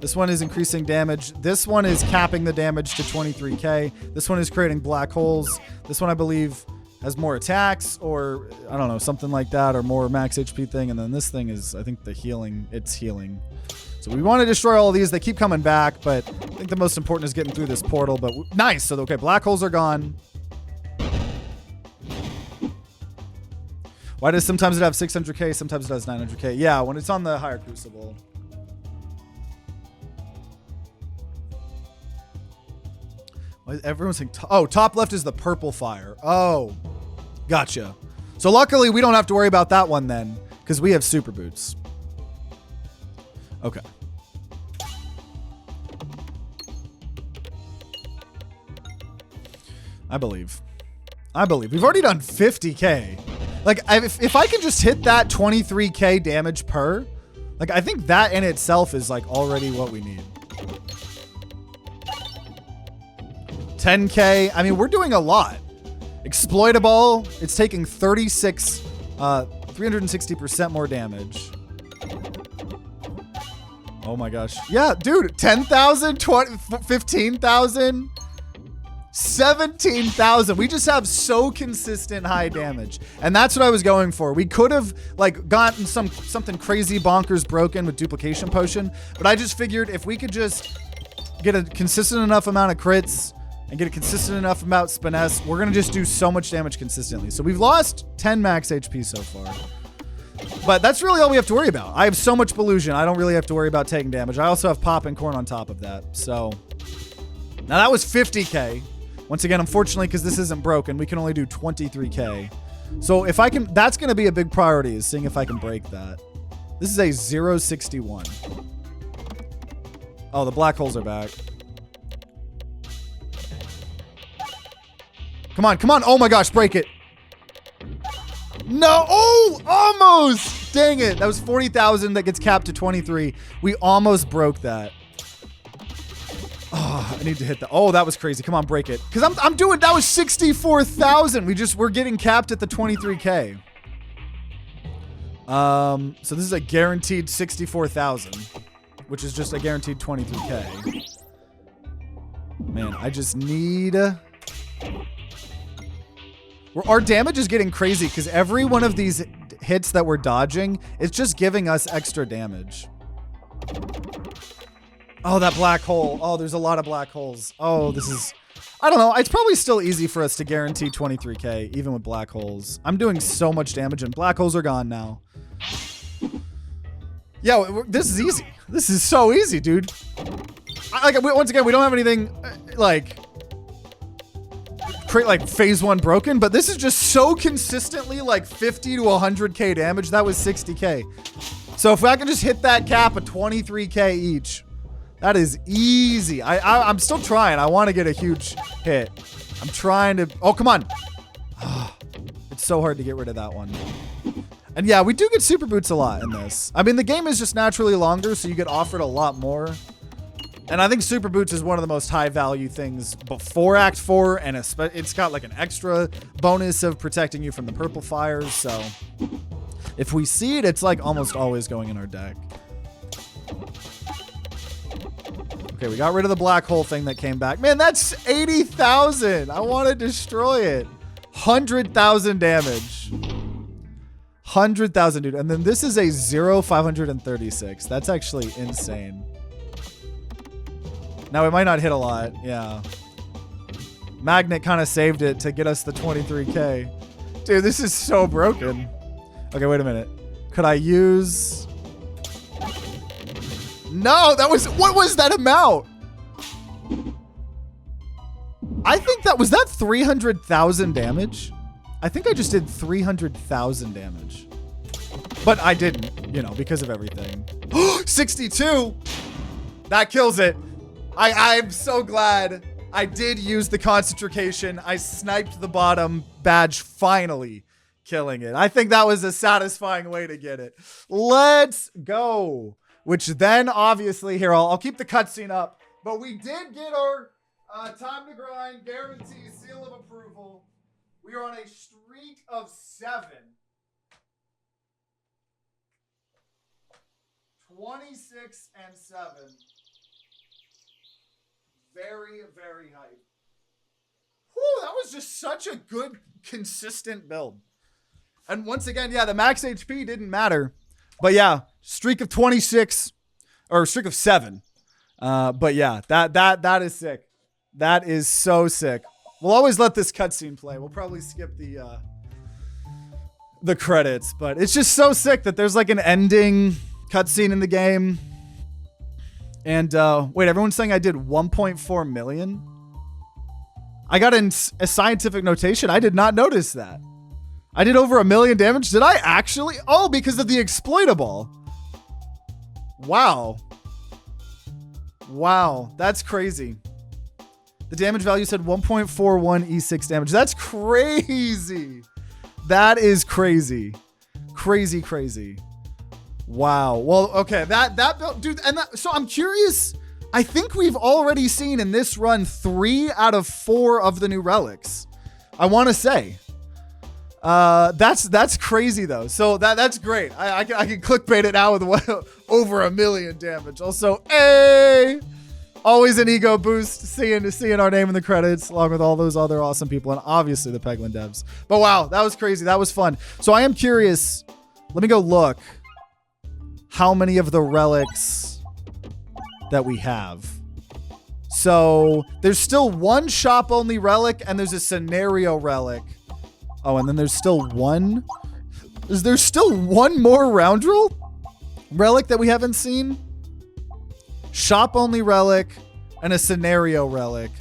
S1: This one is increasing damage. This one is capping the damage to 23k. This one is creating black holes. This one, I believe, has more attacks, or I don't know, something like that, or more max HP thing. And then this thing is, I think, the healing. It's healing. So we want to destroy all of these. They keep coming back, but I think the most important is getting through this portal. But nice. So, okay, black holes are gone. Why does sometimes it have 600k, sometimes it has 900k? Yeah, when it's on the higher crucible. Everyone's saying, oh, top left is the purple fire. Oh, gotcha. So luckily we don't have to worry about that one then, because we have super boots. Okay. I believe. We've already done 50k. Like, if I can just hit that 23k damage per, like, I think that in itself is, like, already what we need. 10k. I mean, we're doing a lot. Exploitable. It's taking 360% more damage. Oh my gosh. Yeah, dude. 10,000, 15,000, 17,000. We just have so consistent high damage. And that's what I was going for. We could have like gotten something crazy bonkers broken with duplication potion, but I just figured if we could just get a consistent enough amount of crits and get a consistent enough amount of finesse, we're gonna just do so much damage consistently. So we've lost 10 max HP so far. But that's really all we have to worry about. I have so much Ballusion, I don't really have to worry about taking damage. I also have Pop and Corn on top of that. So now that was 50k. Once again, unfortunately, because this isn't broken, we can only do 23k. So if I can, that's gonna be a big priority, is seeing if I can break that. This is a 061. Oh, the black holes are back. Come on, come on. Oh my gosh, break it. No, oh, almost. Dang it. That was 40,000 that gets capped to 23. We almost broke that. Oh, I need to hit that. Oh, that was crazy. Come on, break it. Because I'm doing, that was 64,000. We're getting capped at the 23k. So this is a guaranteed 64,000, which is just a guaranteed 23k. Man, I just need... Our damage is getting crazy because every one of these hits that we're dodging, it's just giving us extra damage. Oh, that black hole. Oh, there's a lot of black holes. Oh, this is... I don't know. It's probably still easy for us to guarantee 23k, even with black holes. I'm doing so much damage, and black holes are gone now. Yeah, this is easy. This is so easy, dude. Once again, we don't have anything, like... like phase 1 broken, but this is just so consistently like 50 to 100k damage. That was 60k. So if I can just hit that cap of 23k each, that is easy. I'm still trying. I want to get a huge hit. I'm trying to, oh, come on. It's so hard to get rid of that one. And yeah, we do get super boots a lot in this. I mean, the game is just naturally longer, so you get offered a lot more. And I think super boots is one of the most high value things before Act 4, and it's got like an extra bonus of protecting you from the purple fires. So if we see it, it's like almost always going in our deck. Okay, we got rid of the black hole thing that came back. Man, that's 80,000. I want to destroy it. 100,000 damage. 100,000, dude. And then this is a 0,536. That's actually insane. Now, we might not hit a lot. Yeah. Magnet kind of saved it to get us the 23k. Dude, this is so broken. Okay, wait a minute. Could I use... No, that was... What was that amount? I think that... Was that 300,000 damage? I think I just did 300,000 damage. But I didn't, you know, because of everything. 62! That kills it. I'm so glad I did use the concentration. I sniped the bottom badge, finally killing it. I think that was a satisfying way to get it. Let's go. Which then, obviously, here, I'll keep the cutscene up. But we did get our time to grind guarantee seal of approval. We are on a streak of 7. 26 and 7. Very, very hype. Whew, that was just such a good, consistent build. And once again, yeah, the max HP didn't matter. But yeah, streak of 26, or streak of 7. But yeah, that is sick. That is so sick. We'll always let this cutscene play. We'll probably skip the credits, but it's just so sick that there's like an ending cutscene in the game. And wait, everyone's saying I did 1.4 million? I got in a scientific notation. I did not notice that. I did over 1 million damage. Did I actually? Oh, because of the exploitable. Wow. Wow, that's crazy. The damage value said 1.41 E6 damage. That's crazy. That is crazy. Crazy, crazy. Wow. Well, okay. That build, dude. And so I'm curious. I think we've already seen in this run 3 out of 4 of the new relics. I want to say. That's crazy though. So that's great. I can clickbait it now with over 1 million damage. Also, hey. Always an ego boost seeing our name in the credits along with all those other awesome people and obviously the Peglin devs. But wow, that was crazy. That was fun. So I am curious. Let me go look how many of the relics that we have. So there's still one shop only relic and there's a scenario relic. Oh, and then there's still one. Is there still one more roundrel relic that we haven't seen? Shop only relic and a scenario relic.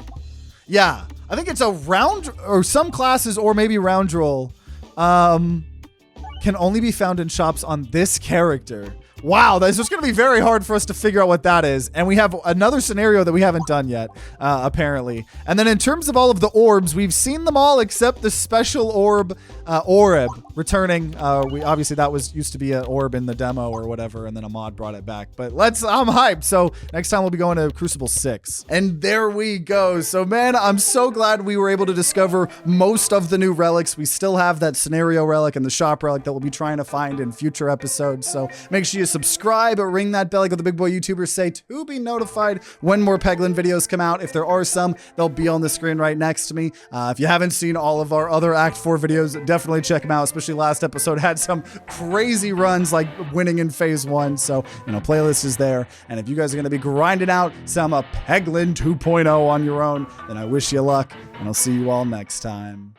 S1: Yeah, I think it's a round or some classes or maybe roundrel can only be found in shops on this character. Wow, that's just going to be very hard for us to figure out what that is. And we have another scenario that we haven't done yet, apparently. And then in terms of all of the orbs, we've seen them all except the special orb, Orb, returning. Obviously, that used to be an orb in the demo or whatever, and then a mod brought it back. But I'm hyped. So next time we'll be going to Crucible 6. And there we go. So man, I'm so glad we were able to discover most of the new relics. We still have that scenario relic and the shop relic that we'll be trying to find in future episodes. So make sure you subscribe or ring that bell like the big boy YouTubers say to be notified when more Peglin videos come out. If there are some, they'll be on the screen right next to me. If you haven't seen all of our other Act 4 videos, definitely check them out, especially last episode had some crazy runs like winning in phase 1. So, you know, playlist is there. And if you guys are going to be grinding out some Peglin 2.0 on your own, then I wish you luck and I'll see you all next time.